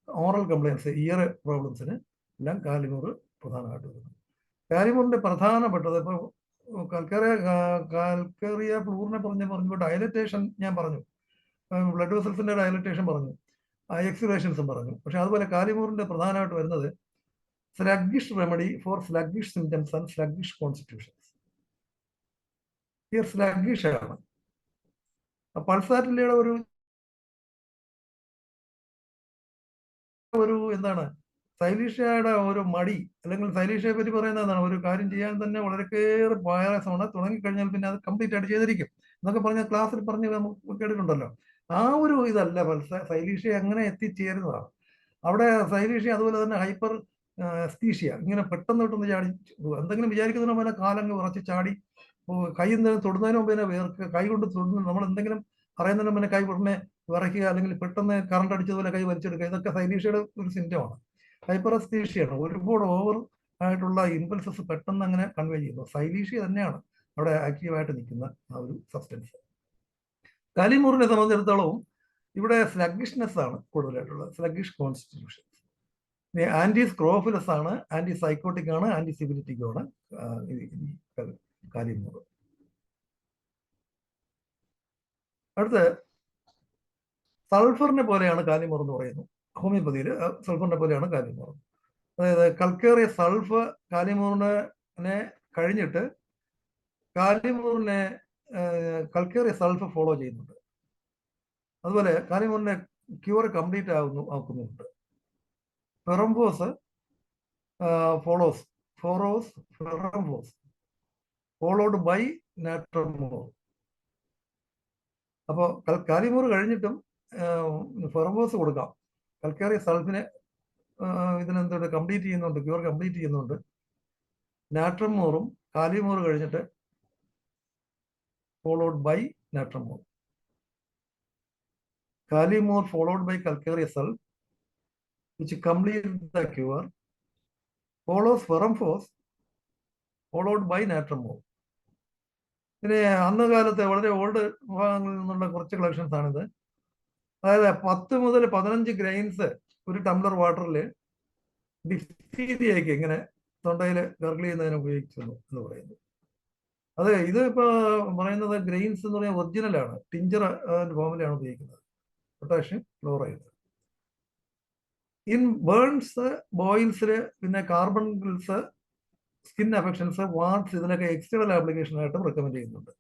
ഓറൽ കംപ്ലൈൻസ് ഇയർ പ്രോബ്ലംസിന് എല്ലാം കാലിമൂർ പ്രധാനമായിട്ട് വരുന്നത്. കാലിമൂറിന്റെ പ്രധാനപ്പെട്ടത് ഇപ്പോൾ കാൽക്കേറിയ ഫ്ലൂറിനെ പറഞ്ഞപ്പോൾ ഡയലറ്റേഷൻ ഞാൻ പറഞ്ഞു, ബ്ലഡ് വെസൽസിന്റെ ഡയലറ്റേഷൻ പറഞ്ഞു, എക്സുലേഷൻസും പറഞ്ഞു. പക്ഷെ അതുപോലെ കാലിമൂറിന്റെ പ്രധാനമായിട്ട് വരുന്നത് sluggish remedy for sluggish symptoms and sluggish constitutions. Here sluggish ആണ്. പൾസാറ്റില്ലയുടെ ഒരു എന്താണ് സൈലീഷ്യയുടെ ഒരു മടി, അല്ലെങ്കിൽ സൈലീഷ്യയെ പറ്റി പറയുന്നത് എന്താണ്, ഒരു കാര്യം ചെയ്യാൻ തന്നെ വളരെ പ്രയാസമാണ്, തുടങ്ങിക്കഴിഞ്ഞാൽ പിന്നെ അത് കംപ്ലീറ്റ് ആയിട്ട് ചെയ്തിരിക്കും എന്നൊക്കെ പറഞ്ഞ ക്ലാസ്സിൽ പറഞ്ഞ് നമുക്ക് കേട്ടിട്ടുണ്ടല്ലോ. ആ ഒരു ഇതല്ല സൈലീഷ്യ അങ്ങനെ എത്തിച്ചേരുന്നതാണ്. അവിടെ സൈലീഷ്യ അതുപോലെ തന്നെ ഹൈപ്പർ എസ്തീഷ്യ, ഇങ്ങനെ പെട്ടെന്ന് ചാടി എന്തെങ്കിലും വിചാരിക്കുന്നതിന് മുമ്പ് കാലങ്ങ് വിറച്ച് ചാടി, കൈ എന്തെങ്കിലും തൊടുന്നതിന് മുമ്പ് തന്നെ വേർക്ക്, കൈ കൊണ്ട് തൊടുന്ന നമ്മൾ എന്തെങ്കിലും പറയുന്നതിന് മുന്നേ കൈ ഉടനെ വിറയ്ക്കുക, അല്ലെങ്കിൽ പെട്ടെന്ന് കറണ്ട് അടിച്ചതുപോലെ കൈ വലിച്ചെടുക്കുക, ഇതൊക്കെ സൈലീഷ്യയുടെ ഒരു സിംറ്റമാണ്. ഹൈപ്പർ എസ്തീഷ്യയാണ്. ഒരുപാട് ഓവർ ആയിട്ടുള്ള ഇമ്പൾസസ് പെട്ടെന്ന് അങ്ങനെ കൺവേ ചെയ്യുന്നു. സൈലീഷ്യ തന്നെയാണ് അവിടെ ആക്റ്റീവായിട്ട് നിൽക്കുന്ന ആ ഒരു സബ്സ്റ്റൻസ്. കാലിമൂറിനെ സംബന്ധിച്ചിടത്തോളം ഇവിടെ സ്ലഗിഷ്നെസ് ആണ് കൂടുതലായിട്ടുള്ളത്, സ്ലഗിഷ് കോൺസ്റ്റിറ്റ്യൂഷൻ. ആന്റി സ്ക്രോഫിലസ് ആണ്, ആന്റി സൈക്കോട്ടിക് ആണ്, ആന്റി സിബിലിറ്റിക് ആണ് കാലിമൂർ. അടുത്ത് സൾഫറിനെ പോലെയാണ് കാലിമൂർ എന്ന് പറയുന്നത്. ഹോമിയോപ്പതിയിൽ സൾഫറിനെ പോലെയാണ് കാലിമൂർ. അതായത് കൽക്കേറിയ സൾഫ് കാലിമൂറിനെ കഴിഞ്ഞിട്ട് കാലിമൂറിനെ കൽക്കേറിയ സൾഫ് ഫോളോ ചെയ്യുന്നുണ്ട്. അതുപോലെ കാലിമൂറിനെ ക്യൂർ കംപ്ലീറ്റ് ആക്കുന്നുണ്ട്. Ferrum phos ferrum phos followed by natrum mur. അപ്പോൾ കാലിമൂർ കഴിഞ്ഞിട്ടും ഫെറംഫോസ് കൊടുക്കാം. കൽക്കേറിയ സൾഫിനെ ഇതിനെന്തുകൊണ്ട് കംപ്ലീറ്റ് ചെയ്യുന്നുണ്ട്, ക്യൂർ കംപ്ലീറ്റ് ചെയ്യുന്നുണ്ട്. നാട്രമോറും കാലിമൂർ കഴിഞ്ഞിട്ട് followed by natrum mur. Kali mur followed by calcarea sulph which complete the cure, follows ferrum phos followed by natrum mur. പിന്നെ അന്ന് കാലത്തെ വളരെ ഓൾഡ് വിഭാഗങ്ങളിൽ നിന്നുള്ള കുറച്ച് കളക്ഷൻസ് ആണിത്. അതായത് 10 മുതൽ 15 ഗ്രെയിൻസ് ഒരു ടംബ്ലർ വാട്ടറിൽ ഡിഫ്തീരിയയ്ക്ക് ഇങ്ങനെ തൊണ്ടയിൽ ഗർഗിൾ ചെയ്യുന്നതിന് ഉപയോഗിക്കുന്നു എന്ന് പറയുന്നത്. അത് ഇത് ഇപ്പൊ പറയുന്നത് ഗ്രെയിൻസ് എന്ന് പറയുന്നത് ഒറിജിനലാണ്, ടിഞ്ചർ ഫോമിലാണ് ഉപയോഗിക്കുന്നത്, പൊട്ടാഷ്യം ക്ലോറൈഡ്. ഇൻ ബേൺസ്, ബോയിൽസില്, പിന്നെ കാർബൺസ്, സ്കിൻ അഫക്ഷൻസ്, വാർഡ്സ്, ഇതിനൊക്കെ എക്സ്റ്റേണൽ ആപ്ലിക്കേഷൻ ആയിട്ട് റെക്കമെൻഡ് ചെയ്യുന്നുണ്ട്.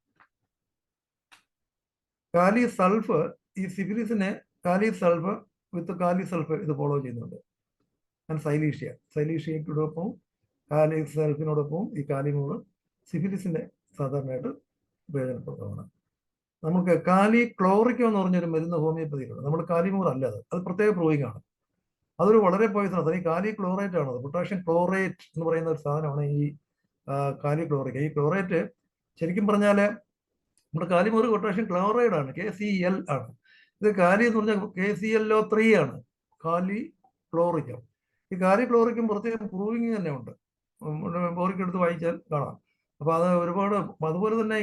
കാലി സൾഫ് ഈ സിഫിലിസിനെ കാലി സൾഫ് വിത്ത് കാലി സൾഫ് ഇത് ഫോളോ ചെയ്യുന്നുണ്ട്. ആൻഡ് സൈലീഷ്യയോടൊപ്പം കാലി സൾഫിനോടൊപ്പം ഈ കാലിമൂർ സിഫിലിസിന്റെ സാധാരണയായിട്ട് പ്രയോജനപ്രദമാണ്. നമുക്ക് കാലി ക്ലോറിക്കോ എന്ന് പറഞ്ഞൊരു മരുന്ന് ഹോമിയോപ്പതിയിലുണ്ട്. നമ്മൾ കാലിമൂർ അല്ല, അത് പ്രത്യേക പ്രൂവിംഗ് ആണ്. അതൊരു വളരെ പോയിസണസ്, ഈ കാലി ക്ലോറേറ്റ് ആണത്. പൊട്ടാഷ്യം ക്ലോറേറ്റ് എന്ന് പറയുന്ന ഒരു സാധനമാണ് ഈ കാലി ക്ലോറിക്. ഈ ക്ലോറേറ്റ് ശരിക്കും പറഞ്ഞാല് നമ്മുടെ കാലിമൂർ പൊട്ടാഷ്യം ക്ലോറൈഡ് ആണ്, KCl ആണ്. ഇത് കാലി എന്ന് പറഞ്ഞാൽ KClO3 ആണ്, കാലി ക്ലോറിക്കം. ഈ കാലി ക്ലോറിക്കും പ്രത്യേകം പ്രൂവിങ് തന്നെ ഉണ്ട്, ബോറിക്ക് എടുത്ത് വായിച്ചാൽ കാണാം. അപ്പൊ അത് ഒരുപാട്, അതുപോലെ തന്നെ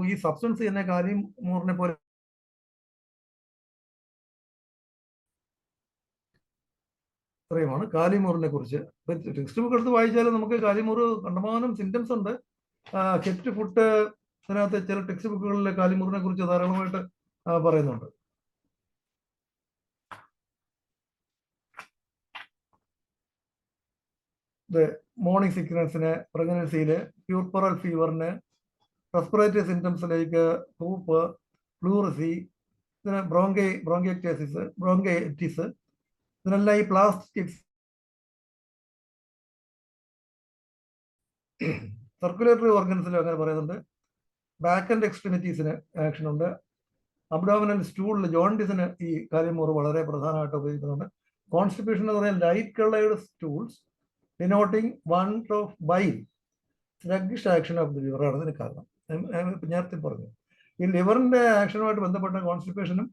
ഈ സബ്സ്റ്റൻസ് തന്നെ കാലിമൂറിനെ പോലെ ഇത്രയുമാണ് കാലിമൂറിനെ കുറിച്ച്. ടെക്സ്റ്റ് ബുക്ക് എടുത്ത് വായിച്ചാലും നമുക്ക് കാലിമൂർ കണ്ടമാനം സിംറ്റംസ് ഉണ്ട്. കെറ്റ് ഫുഡ് അതിനകത്ത് ചില ടെക്സ്റ്റ് ബുക്കുകളിൽ കാലിമൂറിനെ കുറിച്ച് ധാരാളമായിട്ട് പറയുന്നുണ്ട്. മോർണിംഗ് സിക്നസിന്, പ്രഗ്നൻസിയില്, പ്യൂർപ്പറൽ ഫീവറിന്, റെസ്പിറേറ്ററി സിംറ്റംസിലേക്ക്, കൂപ്പ്, പ്ലൂറിസി, ഇതിന് ബ്രോങ്കൈറ്റിസ്, ഇതിനെല്ലാം ഈ പ്ലാസ്റ്റിക് സർക്കുലേറ്ററി ഓർഗൻസിലും അങ്ങനെ പറയുന്നുണ്ട്. ബാക്ക് ആൻഡ് എക്സ്ട്രിമിറ്റീസിന് ആക്ഷൻ ഉണ്ട്. അബ്ഡോമിനൽ സ്റ്റൂളിൽ ജോണ്ടിസിന് ഈ കാലിമൂർ വളരെ പ്രധാനമായിട്ട് ഉപയോഗിക്കുന്നുണ്ട്. കോൺസ്റ്റിപ്പേഷൻ എന്ന് പറയുന്നത് light coloured stools denoting want of bile, sluggish action of the liver ആണ് ഇതിന് കാരണം. നേരത്തെ പറഞ്ഞു ഈ ലിവറിന്റെ ആക്ഷനുമായിട്ട് ബന്ധപ്പെട്ട കോൺസ്റ്റിപ്പേഷനും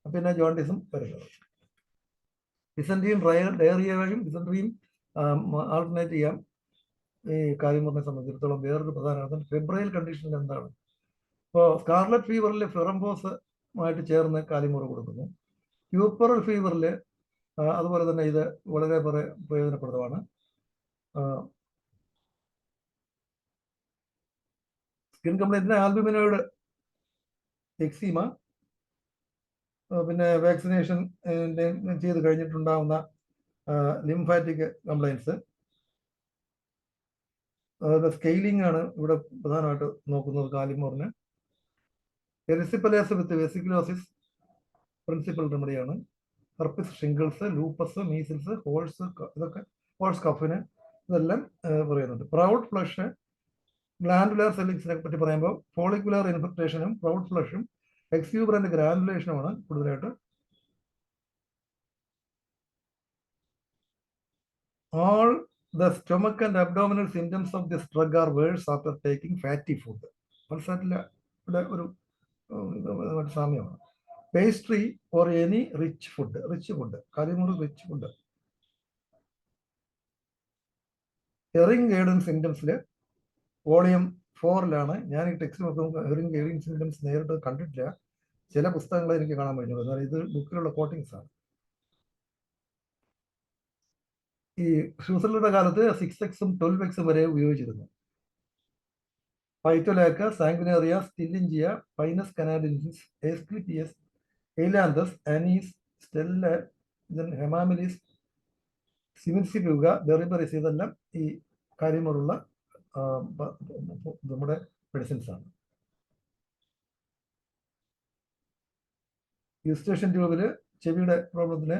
പിന്നെ ജോണ്ടിസും വരുന്നത്. ഡിസെൻട്രിയും ഡയറിയയും ഡിസെൻട്രിയും ആൾട്ടർനേറ്റ് ചെയ്യാം. ഈ കാലിമൂറിനെ സംബന്ധിച്ചിടത്തോളം വേറൊരു പ്രധാന ഫെബ്രൈൽ കണ്ടീഷനിൽ എന്താണ്, ഇപ്പോൾ സ്കാർലറ്റ് ഫീവറിൽ ഫെറംഫോസുമായിട്ട് ചേർന്ന് കാലിമൂർ കൊടുക്കുന്നു. പ്യൂപ്പറൽ ഫീവറിൽ അതുപോലെ തന്നെ ഇത് വളരെ പ്രയോജനപ്രദമാണ്. സ്കിൻ കംപ്ലൈന്റിന് ആൽബുമിനോയിഡ്, എക്സീമ, പിന്നെ വാക്സിനേഷൻ ചെയ്ത് കഴിഞ്ഞിട്ടുണ്ടാവുന്ന ലിംഫാറ്റിക് കംപ്ലൈൻസ്, അതായത് സ്കെയിലിംഗ് ആണ് ഇവിടെ പ്രധാനമായിട്ട് നോക്കുന്നത് കാലിമൂറിന്. എറിസിപ്പലേസ് വിത്ത് വെസിക്കുലോസിസ് പ്രിൻസിപ്പൽ റെമഡിയാണ്. ഹെർപ്പിസ്, ഷിംഗിൾസ്, ലൂപ്പസ്, മീസിൽസ്, ഇതൊക്കെ ഹോഴ്സ് കഫിന് ഇതെല്ലാം പറയുന്നുണ്ട്. പ്രൗഡ് ഫ്ലഷ്, ഗ്ലാൻഡുലാർ സെല്ലിങ്സിനെ പറ്റി പറയുമ്പോൾ ഫോളിക്കുലർ ഇൻഫെക്ടേഷനും പ്രൗഡ് ഫ്ലഷും എക്സ്യൂബറന്റ് ഗ്രാനുലേഷനുമാണ് കൂടുതലായിട്ട്. All the stomach and abdominal symptoms of this drug are worse after taking fatty food. പൾസാറ്റിലെ ഒരു സാമ്യമാണ്. Pastry or any rich food, kali mur rich food. Hering guiding സിംറ്റംസിൽ വോളിയം 4-ലാണ്. ഞാൻ ഈ ടെക്സ്റ്റ് നോക്കും ഹിയറിംഗ് സിംറ്റംസ് നേരിട്ട് കണ്ടിട്ടില്ല. ചില പുസ്തകങ്ങൾ എനിക്ക് കാണാൻ കഴിഞ്ഞു. എന്നാൽ ഇത് ബുക്കിലുള്ള കോട്ടിങ്സ് ആണ്. ഈ ഷൂസറിന്റെ കാലത്ത് 6Xും 12Xും വരെ ഉപയോഗിച്ചിരുന്നു. പൈറ്റോലാക്ക, സാങ്കുനേറിയ, സ്റ്റില്ലിഞ്ചിയ, പൈനസ് കനാഡിൻസിസ്, എസ്ക്വിറ്റിയസ്, എയ്ലാന്തസ്, ആനീസ്, സ്റ്റെല്ല, ഹെമാമിലിസ്, സിമിൻസിഫ്യൂഗ, ബെറിബെറിസ്, ഇതെല്ലാം ഈ കാര്യമുള്ള നമ്മുടെ മെഡിസിൻസ് ആണ്. യൂസ്റ്റേഷൻ ട്യൂബില് ചെവിയുടെ പ്രോബ്ലത്തിന്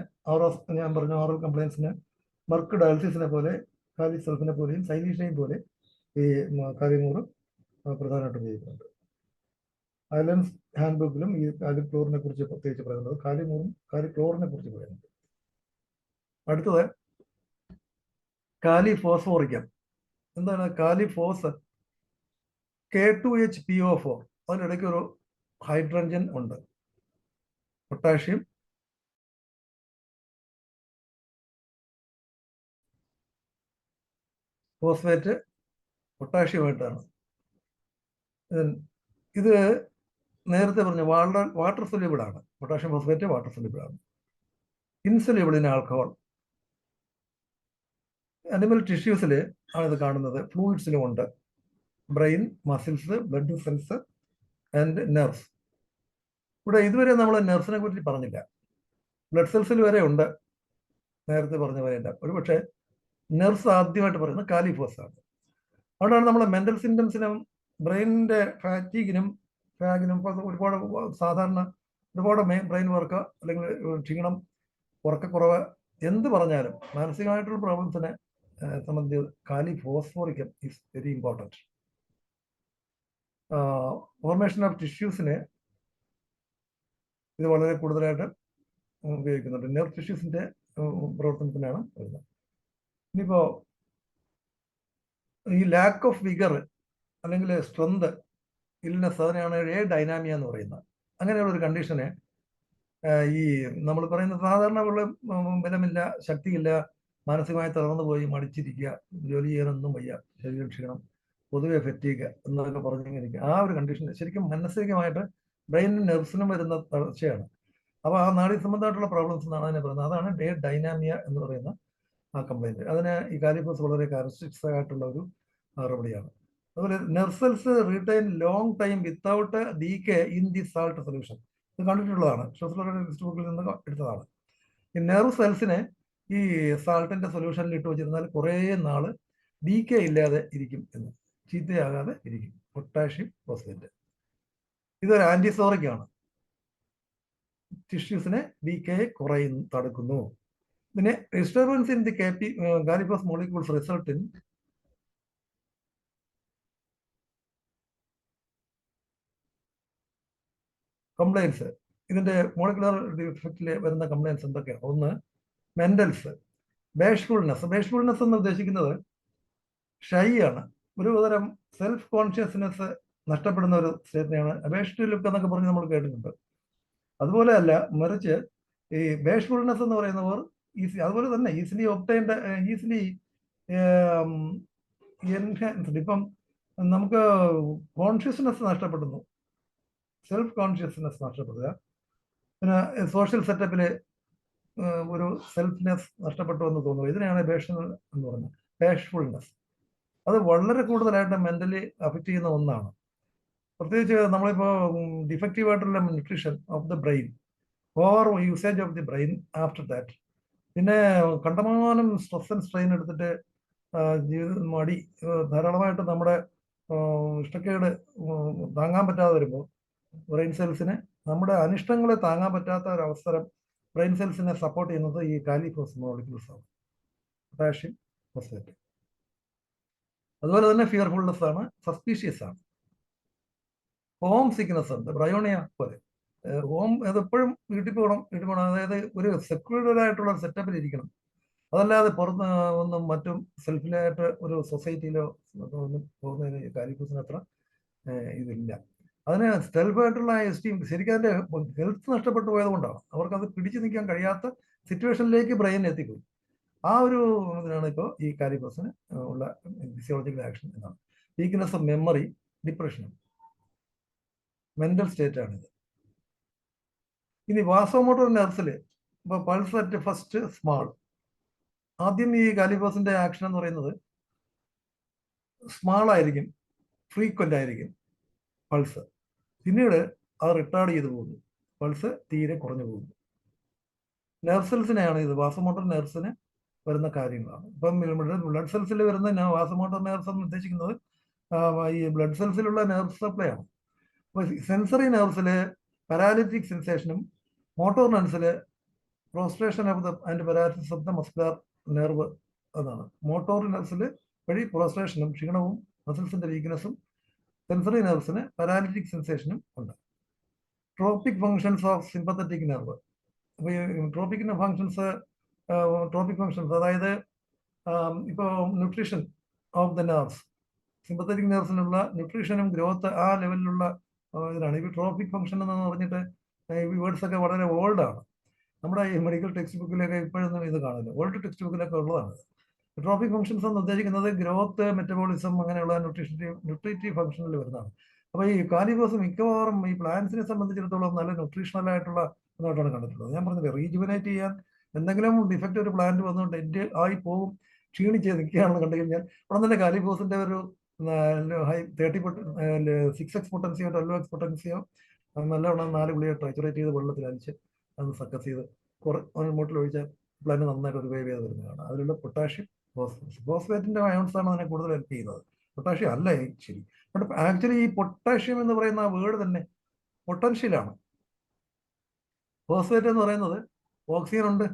ഞാൻ പറഞ്ഞ ഓറൽ കംപ്ലൈൻസിന് മർക്ക് ഡയാലിസിസിനെ പോലെ കാലിസൾഫിനെ പോലെയും സൈലീഷയും പോലെ ഈ കാലിമൂറ് പ്രധാനമായിട്ട് ഉപയോഗിക്കുന്നുണ്ട്. ഐലൻഡ്സ് ഹാൻഡ് ബുക്കിലും ഈ കാലിക്ലോറിനെ കുറിച്ച് പ്രത്യേകിച്ച് പറയുന്നത് കാലിമൂറും കാലിക്ലോറിനെ കുറിച്ച് പറയുന്നുണ്ട്. അടുത്തത് കാലിഫോസ്ഫോറിക്കം. എന്താണ് കാലിഫോസ്? K2HPO4. അതിനിടയ്ക്ക് ഒരു ഹൈഡ്രജൻ ഉണ്ട്. പൊട്ടാഷ്യം, ഫോസ്ഫേറ്റ്, പൊട്ടാഷ്യമായിട്ടാണ്. ഇത് നേരത്തെ പറഞ്ഞ വാട്ടർ സൊല്യൂബിൾ ആണ്. പൊട്ടാഷ്യം ഫോസ്ഫേറ്റ് വാട്ടർ സൊല്യൂബിൾ ആണ്. Insoluble in alcohol. അനിമൽ ടിഷ്യൂസിൽ ആണ് ഇത് കാണുന്നത്. ഫ്ലൂയിഡ്സിലും ഉണ്ട്. Brain, muscles, blood cells and nerves. ഇവിടെ ഇതുവരെ നമ്മൾ നെർവ്സിനെ കുറിച്ച് പറഞ്ഞില്ല. ബ്ലഡ് സെൽസിൽ വരെ ഉണ്ട്, നേരത്തെ പറഞ്ഞ പോലെയല്ല. ഒരുപക്ഷെ നെർവ്സ് ആദ്യമായിട്ട് പറയുന്നത് കാലിഫോസ് ആണ്. അതുകൊണ്ടാണ് നമ്മൾ മെന്റൽ സിംറ്റംസിനും ബ്രെയിനിന്റെ ഫാറ്റിഗിനും ഒരുപാട് സാധാരണ ഒരുപാട് ബ്രെയിൻ വർക്ക് അല്ലെങ്കിൽ ക്ഷീണം, ഉറക്കക്കുറവ്, എന്ത് പറഞ്ഞാലും മാനസികമായിട്ടുള്ള പ്രോബ്ലംസിനെ സംബന്ധിച്ച് kali phosphoricum is very important. Formation of ടിഷ്യൂസിന് ഇത് വളരെ കൂടുതലായിട്ട് ഉപയോഗിക്കുന്നുണ്ട്. നെർവ് ടിഷ്യൂസിന്റെ പ്രവർത്തനത്തിനാണ് വരുന്നത്. ഇനിയിപ്പോ ഈ ലാക്ക് ഓഫ് വിഗർ അല്ലെങ്കിൽ സ്ട്രെങ്ത് ഇൽനെസ്, അതിനെയാണ് ഡൈനാമിയ എന്ന് പറയുന്നത്. അങ്ങനെയുള്ള ഒരു കണ്ടീഷനെ ഈ നമ്മൾ പറയുന്ന സാധാരണ ബലമില്ല, ശക്തിയില്ല, മാനസികമായി തളർന്നു പോയി മടിച്ചിരിക്കുക, ജോലി ചെയ്യാനൊന്നും വയ്യ, ശരീരം ക്ഷീണം, പൊതുവെ ഫെറ്റീഗ് എന്നൊക്കെ പറഞ്ഞിരിക്കുക. ആ ഒരു കണ്ടീഷൻ ശരിക്കും മാനസികമായിട്ട് ബ്രെയിനും നെർവ്സിനും വരുന്ന തളർച്ചയാണ്. അപ്പോൾ ആ നാഡി സംബന്ധമായിട്ടുള്ള പ്രോബ്ലംസ് എന്നാണ് അതിനെ പറയുന്നത്. അതാണ് ഡൈനാമിയ എന്ന് പറയുന്ന ആ കംപ്ലൈന്റ്. അതിന് ഈ കാലിഫോസ് വളരെ കാരക്ടറിസ്റ്റിക്സ് ആയിട്ടുള്ള ഒരു റെമഡിയാണ്. അതുപോലെ nerve cells retain long time without decay in the salt solution. ഇത് കണ്ടിട്ടുള്ളതാണ്, ഷോസ്ലറുടെ ടെക്സ്റ്റ് ബുക്കിൽ നിന്ന് എടുത്തതാണ്. ഈ നെർവ് സെൽസിനെ ഈ സാൾട്ടിന്റെ സൊല്യൂഷനിൽ ഇട്ട് വെച്ചിരുന്നാൽ കുറേ നാള് ഡീകേ ഇല്ലാതെ ഇരിക്കും എന്ന്, ചീത്തയാകാതെ ഇരിക്കും. പൊട്ടാഷ്യം ഫോസ്ഫേറ്റ് ഇതൊരു ആന്റിസോറിക് ആണ്. ടിഷ്യൂസിനെ ഡീകേ തടുക്കുന്നു. പിന്നെ disturbance in the kali phos molecules result in complaints. ഇതിന്റെ മോളിക്കുലർ ഡിഫക്റ്റിൽ വരുന്ന കംപ്ലൈൻസ് എന്തൊക്കെയാണ്? ഒന്ന്, മെന്റൽസ്, ബേഷ്ഫുൾനെസ്. ബേഷ്ഫുൾനെസ് എന്ന് ഉദ്ദേശിക്കുന്നത് ഷൈ ആണ്. ഒരു തരം സെൽഫ് കോൺഷ്യസ്നെസ് നഷ്ടപ്പെടുന്ന ഒരു സ്റ്റേറ്റിനെയാണ് ബേഷ്ഫുൾ ലുക്ക് എന്നൊക്കെ പറഞ്ഞ് നമ്മൾ കേട്ടിട്ടുണ്ട്. അതുപോലെ അല്ല, മറിച്ച് ഈ ബേഷ്ഫുൾനെസ് എന്ന് പറയുന്നവർ അതുപോലെ തന്നെ ഈസിലി ഒബ്റ്റൈൻഡ്, ഈസിലി എൻഹാൻസ്ഡ്. ഇപ്പം നമുക്ക് കോൺഷ്യസ്നെസ് നഷ്ടപ്പെടുന്നു, സെൽഫ് കോൺഷ്യസ്നെസ് നഷ്ടപ്പെടുക, പിന്നെ സോഷ്യൽ സെറ്റപ്പില് ഒരു സെൽഫ്നെസ് നഷ്ടപ്പെട്ടു എന്ന് തോന്നുന്നു. ഇതിനെയാണ് ബേഷ്ഫുൾ എന്ന് പറയുന്നത്. ബേഷ്ഫുൾനെസ് അത് വളരെ കൂടുതലായിട്ട് മെന്റലി അഫക്റ്റ് ചെയ്യുന്ന ഒന്നാണ്. പ്രത്യേകിച്ച് നമ്മളിപ്പോൾ ഡിഫക്റ്റീവ് ആയിട്ടുള്ള nutrition of the brain, over usage of the brain after that, പിന്നെ കണ്ടമാനം സ്ട്രെസ് ആൻഡ് സ്ട്രെയിൻ എടുത്തിട്ട് ജീവിതം മടി, ധാരാളമായിട്ട് നമ്മുടെ ഇഷ്ടക്കേട് താങ്ങാൻ പറ്റാതെ വരുമ്പോൾ ബ്രെയിൻ സെൽസിനെ, നമ്മുടെ അനിഷ്ടങ്ങളെ താങ്ങാൻ പറ്റാത്ത ഒരു അവസരം ബ്രെയിൻ സെൽസിനെ സപ്പോർട്ട് ചെയ്യുന്നത് ഈ കാലിഫോസ് മോളിക്യൂൾസ് ആണ്, പൊട്ടാഷ്യം ഫോസ്ഫേറ്റ്. അതുപോലെ തന്നെ ഫിയർഫുൾനെസ് ആണ്, സസ്പീഷ്യസ് ആണ്. ഹോം സിക്നെസ് ഉണ്ട്, ബ്രയോണിയ പോലെ. ഹോം അതെപ്പോഴും വീട്ടിൽ പോകണം. അതായത് ഒരു സെക്യൂർഡ് ആയിട്ടുള്ള സെറ്റപ്പിൽ ഇരിക്കണം. അതല്ലാതെ പുറത്ത് ഒന്നും മറ്റും സെൽഫിലായിട്ട് ഒരു സൊസൈറ്റിയിലോ ഒന്നും പോകുന്നതിന് കാലിഫോസിന് അത്ര ഇതില്ല. അതിന് സെൽഫായിട്ടുള്ള എസ്റ്റീം, ശരിക്കും അതിന്റെ ഹെൽത്ത് നഷ്ടപ്പെട്ടു പോയത് കൊണ്ടാണ് അവർക്കത് പിടിച്ചു നിൽക്കാൻ കഴിയാത്ത സിറ്റുവേഷനിലേക്ക് ബ്രെയിൻ എത്തിപ്പോയി. ആ ഒരു ഇതിനാണ് ഇപ്പോൾ ഈ കാലിഫോസിന് ഉള്ള ഫിസിയോളജിക്കൽ ആക്ഷൻ എന്നാണ്. വീക്ക്നെസ് ഓഫ് മെമ്മറി, ഡിപ്രഷനും. മെന്റൽ സ്റ്റേറ്റ് ആണിത്. ഇനി വാസോമോട്ടോർ നെർവ്സിൽ ഇപ്പൊ പൾസ് അറ്റ് ഫസ്റ്റ് സ്മാൾ. ആദ്യം ഈ കാലിഫോസിന്റെ ആക്ഷൻ എന്ന് പറയുന്നത് സ്മാൾ ആയിരിക്കും, ഫ്രീക്വന്റ് ആയിരിക്കും പൾസ്. പിന്നീട് അത് റിട്ടാർഡ് ചെയ്ത് പോകുന്നു, പൾസ് തീരെ കുറഞ്ഞു പോകുന്നു. നെർവ് സെൽസിനെയാണ് ഇത്, വാസോമോട്ടോർ നെർവ്സിന് വരുന്ന കാര്യങ്ങളാണ്. ഇപ്പം ബ്ലഡ് സെൽസിൽ വരുന്ന വാസോമോട്ടോർ നെർവ്സ് എന്ന് ഉദ്ദേശിക്കുന്നത് ഈ ബ്ലഡ് സെൽസിലുള്ള നെർവ് സപ്ലൈ ആണ്. അപ്പൊ സെൻസറി നെർവ്സിൽ പാരാലിറ്റിക് സെൻസേഷനും മോട്ടോർ നെർവ്സിൽ prostration of the and paralysis of the muscular nerve എന്നാണ്. മോട്ടോർ നെർവ്സിൽ വഴി പ്രോസ്ട്രേഷനും ക്ഷീണവും മസിൽസിന്റെ വീക്ക്നെസ്സും, സെൻസറി നെർവ്സിന് പാരാലിറ്റിക് സെൻസേഷനും ഉണ്ട്. Trophic functions of sympathetic nerve. അപ്പോൾ ഈ ട്രോപ്പിക് ഫങ്ഷൻസ് അതായത് ഇപ്പോൾ nutrition of the nerves, sympathetic നെർവ്സിനുള്ള ന്യൂട്രീഷനും ഗ്രോത്ത് ആ ലെവലിലുള്ള ഇതിലാണ് ഈ ട്രോപ്പിക് ഫങ്ഷൻ എന്ന് പറഞ്ഞിട്ട്. ഈ വേർഡ്സ് ഒക്കെ വളരെ ഓൾഡാണ്. നമ്മുടെ ഈ മെഡിക്കൽ ടെക്സ്റ്റ് ബുക്കിലൊക്കെ ഇപ്പോഴൊന്നും ഇത് കാണില്ല, ഓൾഡ് ടെക്സ്റ്റ് ബുക്കിലൊക്കെ ഉള്ളതാണ്. ട്രോപ്പിക് ഫങ്ഷൻസ് എന്ന് ഉദ്ദേശിക്കുന്നത് ഗ്രോത്ത്, മെറ്റബോളിസം അങ്ങനെയുള്ള ന്യൂട്രീറ്റീവ് ഫങ്ഷനിൽ വരുന്നതാണ്. അപ്പോൾ ഈ കാലിഫോസ് മിക്കവാറും ഈ പ്ലാന്റ്സിനെ സംബന്ധിച്ചിടത്തോളം നല്ല ന്യൂട്രീഷണൽ ആയിട്ടുള്ള ഇതായിട്ടാണ് കണ്ടിട്ടുള്ളത്. ഞാൻ പറഞ്ഞത് റീജുവനേറ്റ് ചെയ്യാൻ എന്തെങ്കിലും ഡിഫക്റ്റ് ഒരു പ്ലാന്റ് വന്നു ഡെഡ് ആയി പോകും, ക്ഷീണിച്ച് നിൽക്കുകയാണെന്ന് കണ്ടു കഴിഞ്ഞാൽ ഉടൻ തന്നെ കാലിഫോസിന്റെ ഒരു 6x പൊട്ടൻസിയോ 12x പൊട്ടൻസിയോ നല്ലവണ്ണം 4 ഗുളിക ട്രൈച്ചുറേറ്റ് ചെയ്ത് വെള്ളത്തിൽ അരിച്ച് അത് സക്കസ് ചെയ്ത് മോട്ടിൽ ഒഴിച്ചാൽ പ്ലാന്റ് നന്നായിട്ട് റിവൈവ് ചെയ്ത് വരുന്നതാണ്. അതിലുള്ള പൊട്ടാഷ്യം, ഫോസ്ഫേറ്റിന്റെ അയോൺസ് ആണ് അതിനെ കൂടുതൽ ഹെൽപ്പ് ചെയ്യുന്നത്, പൊട്ടാഷ്യം അല്ല ശരി. ബട്ട് ആക്ച്വലി ഈ പൊട്ടാഷ്യം എന്ന് പറയുന്ന ആ വേർഡ് തന്നെ പൊട്ടൻഷ്യലാണ്. ഫോസ്ഫേറ്റ് എന്ന് പറയുന്നത് ഓക്സിജൻ ഉണ്ട്,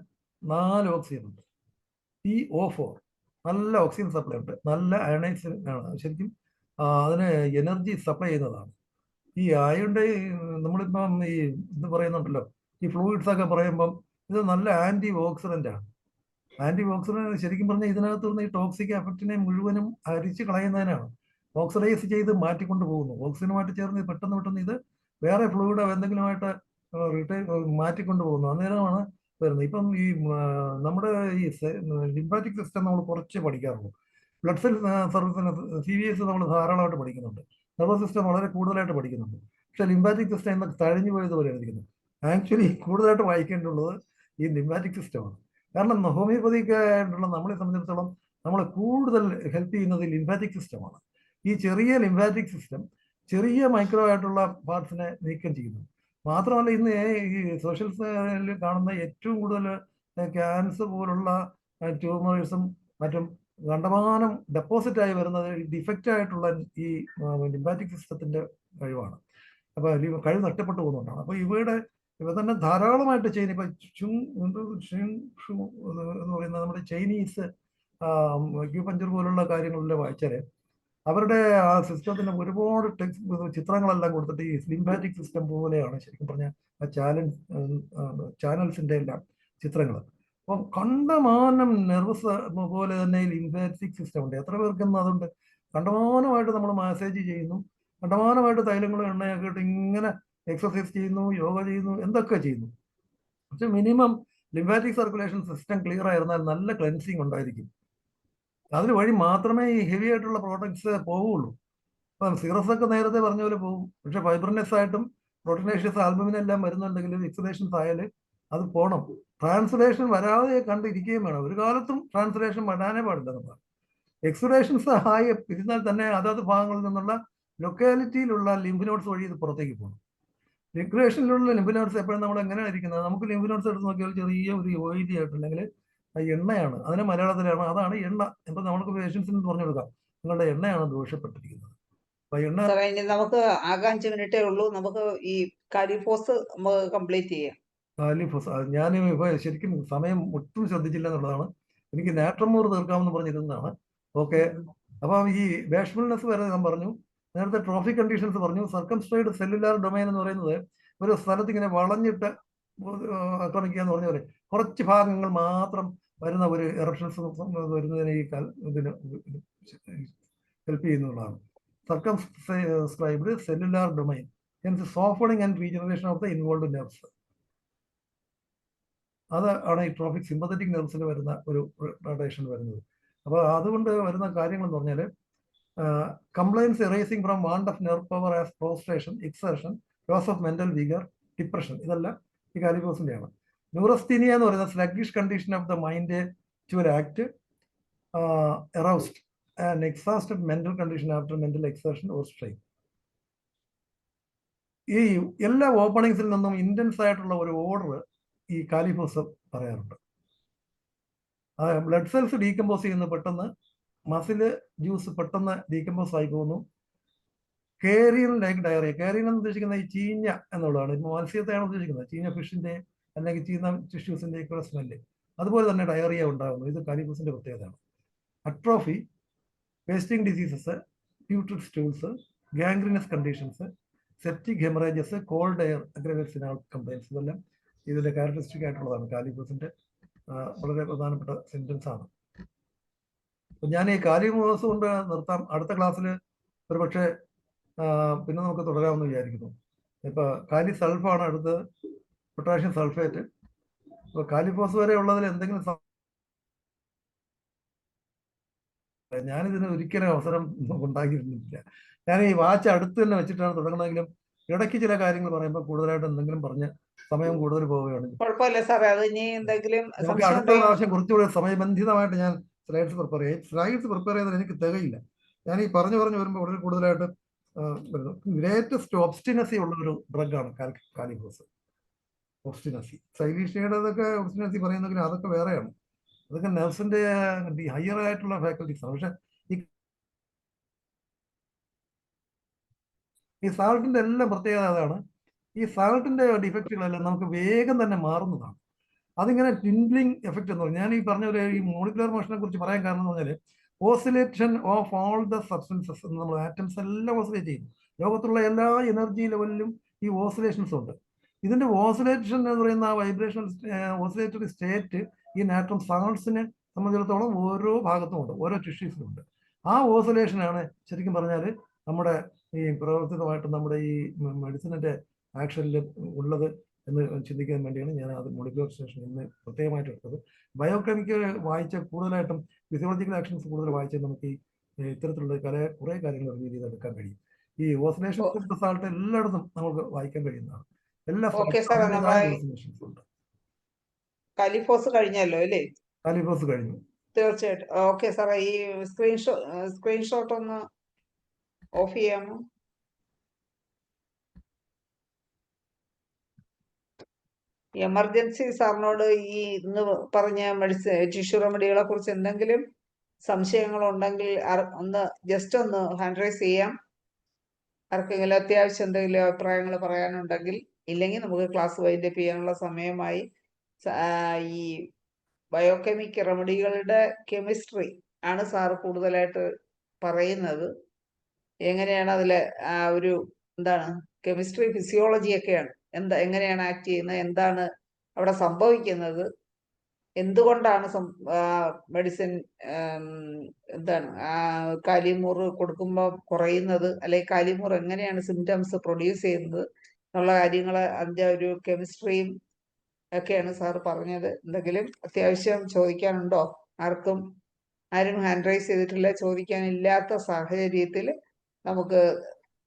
4 ഓക്സിജൻ ഉണ്ട്, PO4, നല്ല ഓക്സിജൻ സപ്ലൈ ഉണ്ട്, നല്ല അയണൈസ് ആണ്, ശരിക്കും അതിന് എനർജി സപ്ലൈ ചെയ്യുന്നതാണ്. ഈ അയണിന്റെ നമ്മളിപ്പം ഈ ഇത് പറയുന്നുണ്ടല്ലോ, ഈ ഫ്ലൂയിഡ്സ് ഒക്കെ പറയുമ്പം ഇത് നല്ല ആന്റി ഓക്സിഡന്റ് ആണ്. ആന്റി ഓക്സിഡന്റ് ശരിക്കും പറഞ്ഞാൽ ഇതിനകത്ത് നിന്ന് ഈ ടോക്സിക് എഫക്റ്റിനെ മുഴുവനും അരിച്ച് കളയുന്നതിനാണ്. ഓക്സിഡൈസ് ചെയ്ത് മാറ്റിക്കൊണ്ട് പോകുന്നു. ഓക്സിജനുമായിട്ട് ചേർന്ന് പെട്ടെന്ന് ഇത് വേറെ ഫ്ലൂയിഡോ എന്തെങ്കിലുമായിട്ട് മാറ്റിക്കൊണ്ട് പോകുന്നു. അന്നേരമാണ് വരുന്നത്. ഇപ്പം ഈ നമ്മുടെ ഈ ലിംഫാറ്റിക് സിസ്റ്റം നമ്മൾ കുറച്ച് പഠിക്കാറുള്ളൂ. ബ്ലഡ് സെൽ സർവീസിന് CVS നമ്മൾ ധാരാളമായിട്ട് പഠിക്കുന്നുണ്ട്. നെർവസ് സിസ്റ്റം വളരെ കൂടുതലായിട്ട് പഠിക്കുന്നുണ്ട്. പക്ഷെ ലിംഫാറ്റിക് സിസ്റ്റം എന്നൊക്കെ തഴഞ്ഞു പോയതുപോലെയാണ് ഇരിക്കുന്നത്. ആക്ച്വലി കൂടുതലായിട്ട് വായിക്കേണ്ടുള്ളത് ഈ ലിംഫാറ്റിക് സിസ്റ്റമാണ്. കാരണം ഹോമിയോപ്പതിക്ക് ആയിട്ടുള്ള നമ്മളെ സംബന്ധിച്ചിടത്തോളം നമ്മളെ കൂടുതൽ ഹെൽപ്പ് ചെയ്യുന്നത് ലിംഫാറ്റിക് സിസ്റ്റമാണ്. ഈ ചെറിയ ലിംഫാറ്റിക് സിസ്റ്റം ചെറിയ മൈക്രോ ആയിട്ടുള്ള പാർട്സിനെ നീക്കം ചെയ്യുന്നു. മാത്രമല്ല ഇന്ന് ഈ സോഷ്യൽ കാണുന്ന ഏറ്റവും കൂടുതൽ ക്യാൻസർ പോലുള്ള ട്യൂമേഴ്സും മറ്റും കണ്ടമാനം ഡെപ്പോസിറ്റ് ആയി വരുന്നത് ഡിഫക്റ്റ് ആയിട്ടുള്ള ഈ ലിംഫാറ്റിക് സിസ്റ്റത്തിന്റെ കഴിവാണ്. അപ്പൊ കഴിവ് നഷ്ടപ്പെട്ടു പോകുന്നുണ്ടാണ്. അപ്പൊ ഇവ തന്നെ ധാരാളമായിട്ട് ചെയ്യുന്ന ഇപ്പൊ എന്ന് പറയുന്ന നമ്മുടെ ചൈനീസ് അക്യൂപഞ്ചർ പോലുള്ള കാര്യങ്ങളിൽ വായിച്ചാല് അവരുടെ ആ സിസ്റ്റത്തിന് ഒരുപാട് ചിത്രങ്ങളെല്ലാം കൊടുത്തിട്ട് ഈ ലിംഫാറ്റിക് സിസ്റ്റം പോലെയാണ് ശരിക്കും പറഞ്ഞാൽ ആ ചാനൽസിന്റെ എല്ലാം ചിത്രങ്ങൾ. അപ്പം കണ്ടമാനം നെർവസ് പോലെ തന്നെ ഈ ലിംഫാറ്റിക് സിസ്റ്റം ഉണ്ട്. എത്ര പേർക്കൊന്നും അതുണ്ട്. കണ്ടമാനമായിട്ട് നമ്മൾ മാസേജ് ചെയ്യുന്നു, കണ്ടമാനമായിട്ട് തൈലങ്ങളും എണ്ണയൊക്കെ ഇട്ട് ഇങ്ങനെ എക്സസൈസ് ചെയ്യുന്നു, യോഗ ചെയ്യുന്നു, എന്തൊക്കെ ചെയ്യുന്നു. പക്ഷെ minimum lymphatic circulation system clear ആയിരുന്നാൽ നല്ല ക്ലെൻസിങ് ഉണ്ടായിരിക്കും. അതിന് വഴി മാത്രമേ ഈ ഹെവി ആയിട്ടുള്ള പ്രോഡക്ട്സ് പോവുള്ളൂ. അപ്പം സിറസ് ഒക്കെ നേരത്തെ പറഞ്ഞ പോലെ പോകും. പക്ഷെ ഫൈബ്രനെസ് ആയിട്ടും പ്രോട്ടീനേഷ്യസ് ആൽബുമിനെല്ലാം വരുന്നുണ്ടെങ്കിലും എക്സുലേഷൻസ് ആയാലും അത് പോകണം. ട്രാൻസ്ലേഷൻ വരാതെ കണ്ടിരിക്കുകയും വേണം. ഒരു കാലത്തും ട്രാൻസ്ലേഷൻ വരാനേ പാടില്ല. നമ്മൾ എക്സുലേഷൻസ് ആയി ഇരുന്നാൽ തന്നെ അതത് ഭാഗങ്ങളിൽ നിന്നുള്ള ലൊക്കാലിറ്റിയിലുള്ള ലിംഫ് നോട്ട്സ് വഴി ഇത് പുറത്തേക്ക് പോകണം. ലിക്വേഷനിലുള്ള ലിംഫ് നോട്ട്സ് എപ്പോഴും നമ്മൾ എങ്ങനെയാണ് ഇരിക്കുന്നത്? നമുക്ക് ലിംഫ് നോട്ട്സ് എടുത്ത് നോക്കിയാൽ ചെറിയ ഒരു ഓയിലി ആയിട്ടുണ്ടെങ്കിൽ എണ്ണയാണ്, അതിന് മലയാളത്തിലാണ്, അതാണ് എണ്ണ. ഇപ്പൊ നമ്മൾക്ക് പേഷ്യൻസിന് പറഞ്ഞു കൊടുക്കാം നിങ്ങളുടെ എണ്ണയാണ് ദോഷപ്പെട്ടിരിക്കുന്നത്. അപ്പൊ എണ്ണ നമുക്ക് ആകെ 5 മിനിറ്റേ ഉള്ളൂ. നമുക്ക് ഈ കാലിഫോസ് കംപ്ലീറ്റ് ചെയ്യാം. കാലിഫോസ് ഞാൻ ഇപ്പൊ ശരിക്കും സമയം ഒട്ടും ശ്രദ്ധിച്ചില്ല എന്നുള്ളതാണ്. എനിക്ക് നാട്രമോർ തീർക്കാമെന്ന് പറഞ്ഞിരുന്നതാണ്. ഓക്കെ. അപ്പം ഈ ബാഷ്ഫുൾനെസ് വരെ ഞാൻ പറഞ്ഞു. നേരത്തെ ട്രോഫിക് കണ്ടീഷൻസ് പറഞ്ഞു. സർക്കംസ്ട്രൈഡ് സെല്ലുലാർ ഡൊമൈൻ എന്ന് പറയുന്നത് ഒരു സ്ഥലത്ത് ഇങ്ങനെ വളഞ്ഞിട്ട് ആക്രമിക്കുക എന്ന് പറഞ്ഞ പോലെ കുറച്ച് ഭാഗങ്ങൾ മാത്രം വരുന്ന ഒരു എറപ്ഷൻസ് വരുന്നതിന് ഈ ഇതിന് ഹെൽപ്പ് ചെയ്യുന്നതാണ്. Circumscribed cellular domain softening and regeneration of the involve nerves. അത് ആണ് ഈ ട്രോഫിക് സിമ്പത്തറ്റിക് നെർവ്സിൽ വരുന്ന ഒരു റേഡിയേഷൻ വരുന്നത്. അപ്പോൾ അതുകൊണ്ട് വരുന്ന കാര്യങ്ങൾ എന്ന് പറഞ്ഞാൽ complaints arising from want of nerve power as prostration, exertion, loss of mental vigour, depression, ഇതെല്ലാം ഈ കാലിഫോസിന്റെയാണ്. ന്യൂറസ്തീനിയ എന്ന് പറയുന്ന sluggish condition of the mind to act aroused and exhausted mental condition after mental exertion or strain. ഈ എല്ലാ ഓപ്പണിങ്സിൽ നിന്നും intense ആയിട്ടുള്ള ഒരു ഓർഡർ ഈ കാലിഫോസ് പറയാറുണ്ട്. ബ്ലഡ് സെൽസ് ഡീകമ്പോസ് ചെയ്യുന്ന പെട്ടെന്ന്, മസില് ജ്യൂസ് പെട്ടെന്ന് ഡീകമ്പോസ് ആയി പോകുന്നു. കേരിയൻ ലൈക്ക് ഡയറിയ, കേരിയൻ എന്ന് ഉദ്ദേശിക്കുന്നത് ഈ ചീഞ്ഞ എന്നുള്ളതാണ്. ഇപ്പോൾ മത്സ്യത്തെയാണ് ഉദ്ദേശിക്കുന്നത്, ചീഞ്ഞ ഫിഷിന്റെ അല്ലെങ്കിൽ ചീഞ്ഞ ടിഷ്യൂസിന്റെ ഒക്കെ സ്മെല്ല്. അതുപോലെ തന്നെ ഡയറിയ ഉണ്ടാകുന്നു. ഇത് കാലിഫോസിന്റെ പ്രത്യേകതയാണ്. Atrophy, wasting diseases, putrid stools, gangrenous conditions, septic haemorrhages, cold air aggravates complaints, ഇതെല്ലാം ഇതിന്റെ ക്യാരക്ടറിസ്റ്റിക് ആയിട്ടുള്ളതാണ്. കാലിഫോസിന്റെ വളരെ പ്രധാനപ്പെട്ട സിംറ്റംസ് ആണ്. അപ്പൊ ഞാൻ ഈ കാലിഫോസ് കൊണ്ട് നിർത്താം. അടുത്ത ക്ലാസ്സിൽ ഒരുപക്ഷെ പിന്നെ നമുക്ക് തുടരാമെന്ന് വിചാരിക്കുന്നു. ഇപ്പൊ കാലി സൾഫാണ് അടുത്ത്, പൊട്ടാഷ്യം സൾഫേറ്റ്. ഇപ്പൊ കാലിഫോസ് വരെ ഉള്ളതിൽ എന്തെങ്കിലും ഞാനിതിന് ഒരിക്കലും അവസരം ഉണ്ടാക്കിയിരുന്നില്ല. ഞാൻ ഈ വാച്ച് അടുത്ത് തന്നെ വെച്ചിട്ടാണ് തുടങ്ങണമെങ്കിലും ഇടയ്ക്ക് ചില കാര്യങ്ങൾ പറയുമ്പോൾ കൂടുതലായിട്ട് എന്തെങ്കിലും പറഞ്ഞ് സമയം കൂടുതൽ പോവുകയാണ്. കുഴപ്പമില്ല സാറേ, അത് ഇനി എന്തെങ്കിലും നമുക്ക് അടുത്ത പ്രാവശ്യം കുറച്ചുകൂടി സമയബന്ധിതമായിട്ട് ഞാൻ സ്ലൈഡ്സ് പ്രിപ്പയർ ചെയ്യും. സ്ലൈഡ്സ് പ്രിപ്പയർ ചെയ്താൽ എനിക്ക് തികയില്ല. ഞാൻ ഈ പറഞ്ഞു വരുമ്പോൾ വളരെ കൂടുതലായിട്ട് ഗ്രേറ്റസ്റ്റ് ഒബ്സ്റ്റിനസി ഉള്ള ഒരു ഡ്രഗാണ് കാലിഫോസ്. ഒബ്സ്റ്റിനസി, സൈലീഷ്യയുടേതൊക്കെ ഒബ്സ്റ്റിനസി പറയുന്നെങ്കിലും അതൊക്കെ വേറെയാണ്. അതൊക്കെ നെർവ്സിന്റെ ഹയർ ആയിട്ടുള്ള ഫാക്കൽറ്റീസ് ആണ്. പക്ഷെ ഈ സാൾട്ടിന്റെ എല്ലാം പ്രത്യേകത അതാണ്. ഈ സാൾട്ടിന്റെ ഡിഫക്റ്റുകളെല്ലാം നമുക്ക് വേഗം തന്നെ മാറുന്നതാണ്. അതിങ്ങനെ ടിൻഗ്ലിംഗ് എഫക്റ്റ് എന്ന് പറഞ്ഞാൽ, ഞാൻ ഈ പറഞ്ഞ ഒരു ഈ മോളിക്കുലർ മോഷനെ കുറിച്ച് പറയാൻ കാരണം എന്ന് പറഞ്ഞാൽ, oscillation of all the substances, നമ്മൾ ആറ്റംസ് എല്ലാം ഓസിലേറ്റ് ചെയ്യുന്നു. ലോകത്തുള്ള എല്ലാ എനർജി ലെവലിലും ഈ ഓസിലേഷൻസ് ഉണ്ട്. ഇതിന്റെ ഓസിലേഷൻ എന്ന് പറയുന്ന ആ വൈബ്രേഷൻ ഓസിലേറ്ററി സ്റ്റേറ്റ് ഈ ആറ്റം സാൾട്സിനെ സംബന്ധിച്ചിടത്തോളം ഓരോ ഭാഗത്തും ഉണ്ട്, ഓരോ ടിഷ്യൂസിലുണ്ട്. ആ ഓസിലേഷനാണ് ശരിക്കും പറഞ്ഞാൽ നമ്മുടെ ഈ പ്രവർത്തിതമായിട്ട് നമ്മുടെ ഈ മെഡിസിനിന്റെ ആക്ഷനിൽ ഉള്ളത് എന്ന് ചിന്തിക്കാൻ വേണ്ടിയാണ് ഞാൻ അത് മോളിക്കുലർ സ്റ്റേഷൻ ഇന്ന് പ്രത്യേകമായിട്ട് എടുത്തത്. ബയോകെമിക്കൽ വായിച്ച കൂടുതലായിട്ടും ഫിസിയോളജിക്കൽ ആക്ഷൻസ് കൂടുതൽ വായിച്ചാൽ നമുക്ക് ഈ ഇത്തരത്തിലുള്ള കുറേ കാര്യങ്ങൾ റിവീൽ ചെയ്തെടുക്കാൻ കഴിയും. ഈ ഓസിലേഷൻ ഓഫ് സാൾട്ട് എല്ലായിടത്തും നമുക്ക് വായിക്കാൻ കഴിയുന്നതാണ്. എല്ലാ ഓസിലേഷൻസും ഉണ്ട്. കാലിഫോസ് കഴിഞ്ഞല്ലോ അല്ലേ? കാലിഫോസ് കഴിഞ്ഞു, തീർച്ചയായിട്ടും. ഓക്കെ സാറേ, ഈ സ്ക്രീൻഷോട്ട് ഒന്ന് ഓഫ് ചെയ്യാമോ? എമർജൻസി സാറിനോട് ഈ ഇന്ന് പറഞ്ഞ ടിഷ്യൂ റെമഡികളെ കുറിച്ച് എന്തെങ്കിലും സംശയങ്ങളുണ്ടെങ്കിൽ ഒന്ന് ജസ്റ്റ് ഒന്ന് ഹാൻഡ് റൈസ് ചെയ്യാം. ആർക്കെങ്കിലും അത്യാവശ്യം എന്തെങ്കിലും അഭിപ്രായങ്ങൾ പറയാനുണ്ടെങ്കിൽ. ഇല്ലെങ്കിൽ നമുക്ക് ക്ലാസ് വൈൻഡപ്പ് ചെയ്യാനുള്ള സമയമായി. ഈ ബയോകെമിക് റെമഡികളുടെ കെമിസ്ട്രി ആണ് സാർ കൂടുതലായിട്ട് പറയുന്നത്. എങ്ങനെയാണ് അതിലെ ഒരു എന്താണ് കെമിസ്ട്രി, ഫിസിയോളജി ഒക്കെയാണ്. എങ്ങനെയാണ് ആക്ട് ചെയ്യുന്നത്, എന്താണ് അവിടെ സംഭവിക്കുന്നത്, എന്തുകൊണ്ടാണ് മെഡിസിൻ എന്താണ് കാലിമൂറ് കൊടുക്കുമ്പോൾ കുറയുന്നത്, അല്ലെങ്കിൽ കാലിമൂർ എങ്ങനെയാണ് സിംറ്റംസ് പ്രൊഡ്യൂസ് ചെയ്യുന്നത് എന്നുള്ള കാര്യങ്ങൾ, അതിൻ്റെ ഒരു കെമിസ്ട്രിയും ഒക്കെയാണ് സാർ പറഞ്ഞത്. എന്തെങ്കിലും അത്യാവശ്യം ചോദിക്കാനുണ്ടോ? ആരും ഹാൻഡ് റൈസ് ചെയ്തിട്ടില്ല. ചോദിക്കാനില്ലാത്ത സാഹചര്യത്തിൽ നമുക്ക്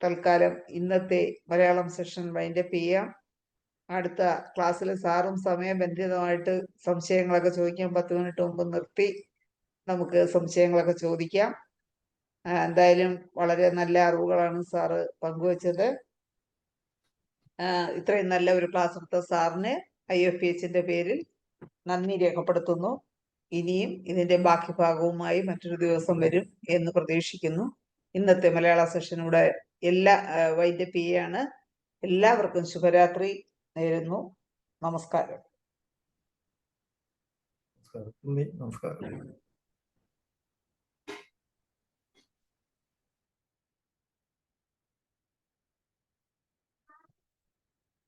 തൽക്കാലം ഇന്നത്തെ മലയാളം സെഷൻ വൈൻഡപ്പ് ചെയ്യാം. അടുത്ത ക്ലാസ്സിൽ സാറും സമയബന്ധിതമായിട്ട് സംശയങ്ങളൊക്കെ ചോദിക്കാൻ 10 മിനിറ്റ് മുമ്പ് നിർത്തി നമുക്ക് സംശയങ്ങളൊക്കെ ചോദിക്കാം. എന്തായാലും വളരെ നല്ല അറിവുകളാണ് സാറ് പങ്കുവച്ചത്. ഇത്രയും നല്ല ഒരു ക്ലാസ് എടുത്ത സാറിന് IFPHന്റെ പേരിൽ നന്ദി രേഖപ്പെടുത്തുന്നു. ഇനിയും ഇതിന്റെ ബാക്കി ഭാഗവുമായി മറ്റൊരു ദിവസം വരും എന്ന് പ്രതീക്ഷിക്കുന്നു. ഇന്നത്തെ മലയാള സെഷനൂടെ വൈൻഡപ്പ് ചെയ്യാണ്. എല്ലാവർക്കും ശുഭരാത്രി നേരുന്നു. നമസ്കാരം. നമസ്കാരം.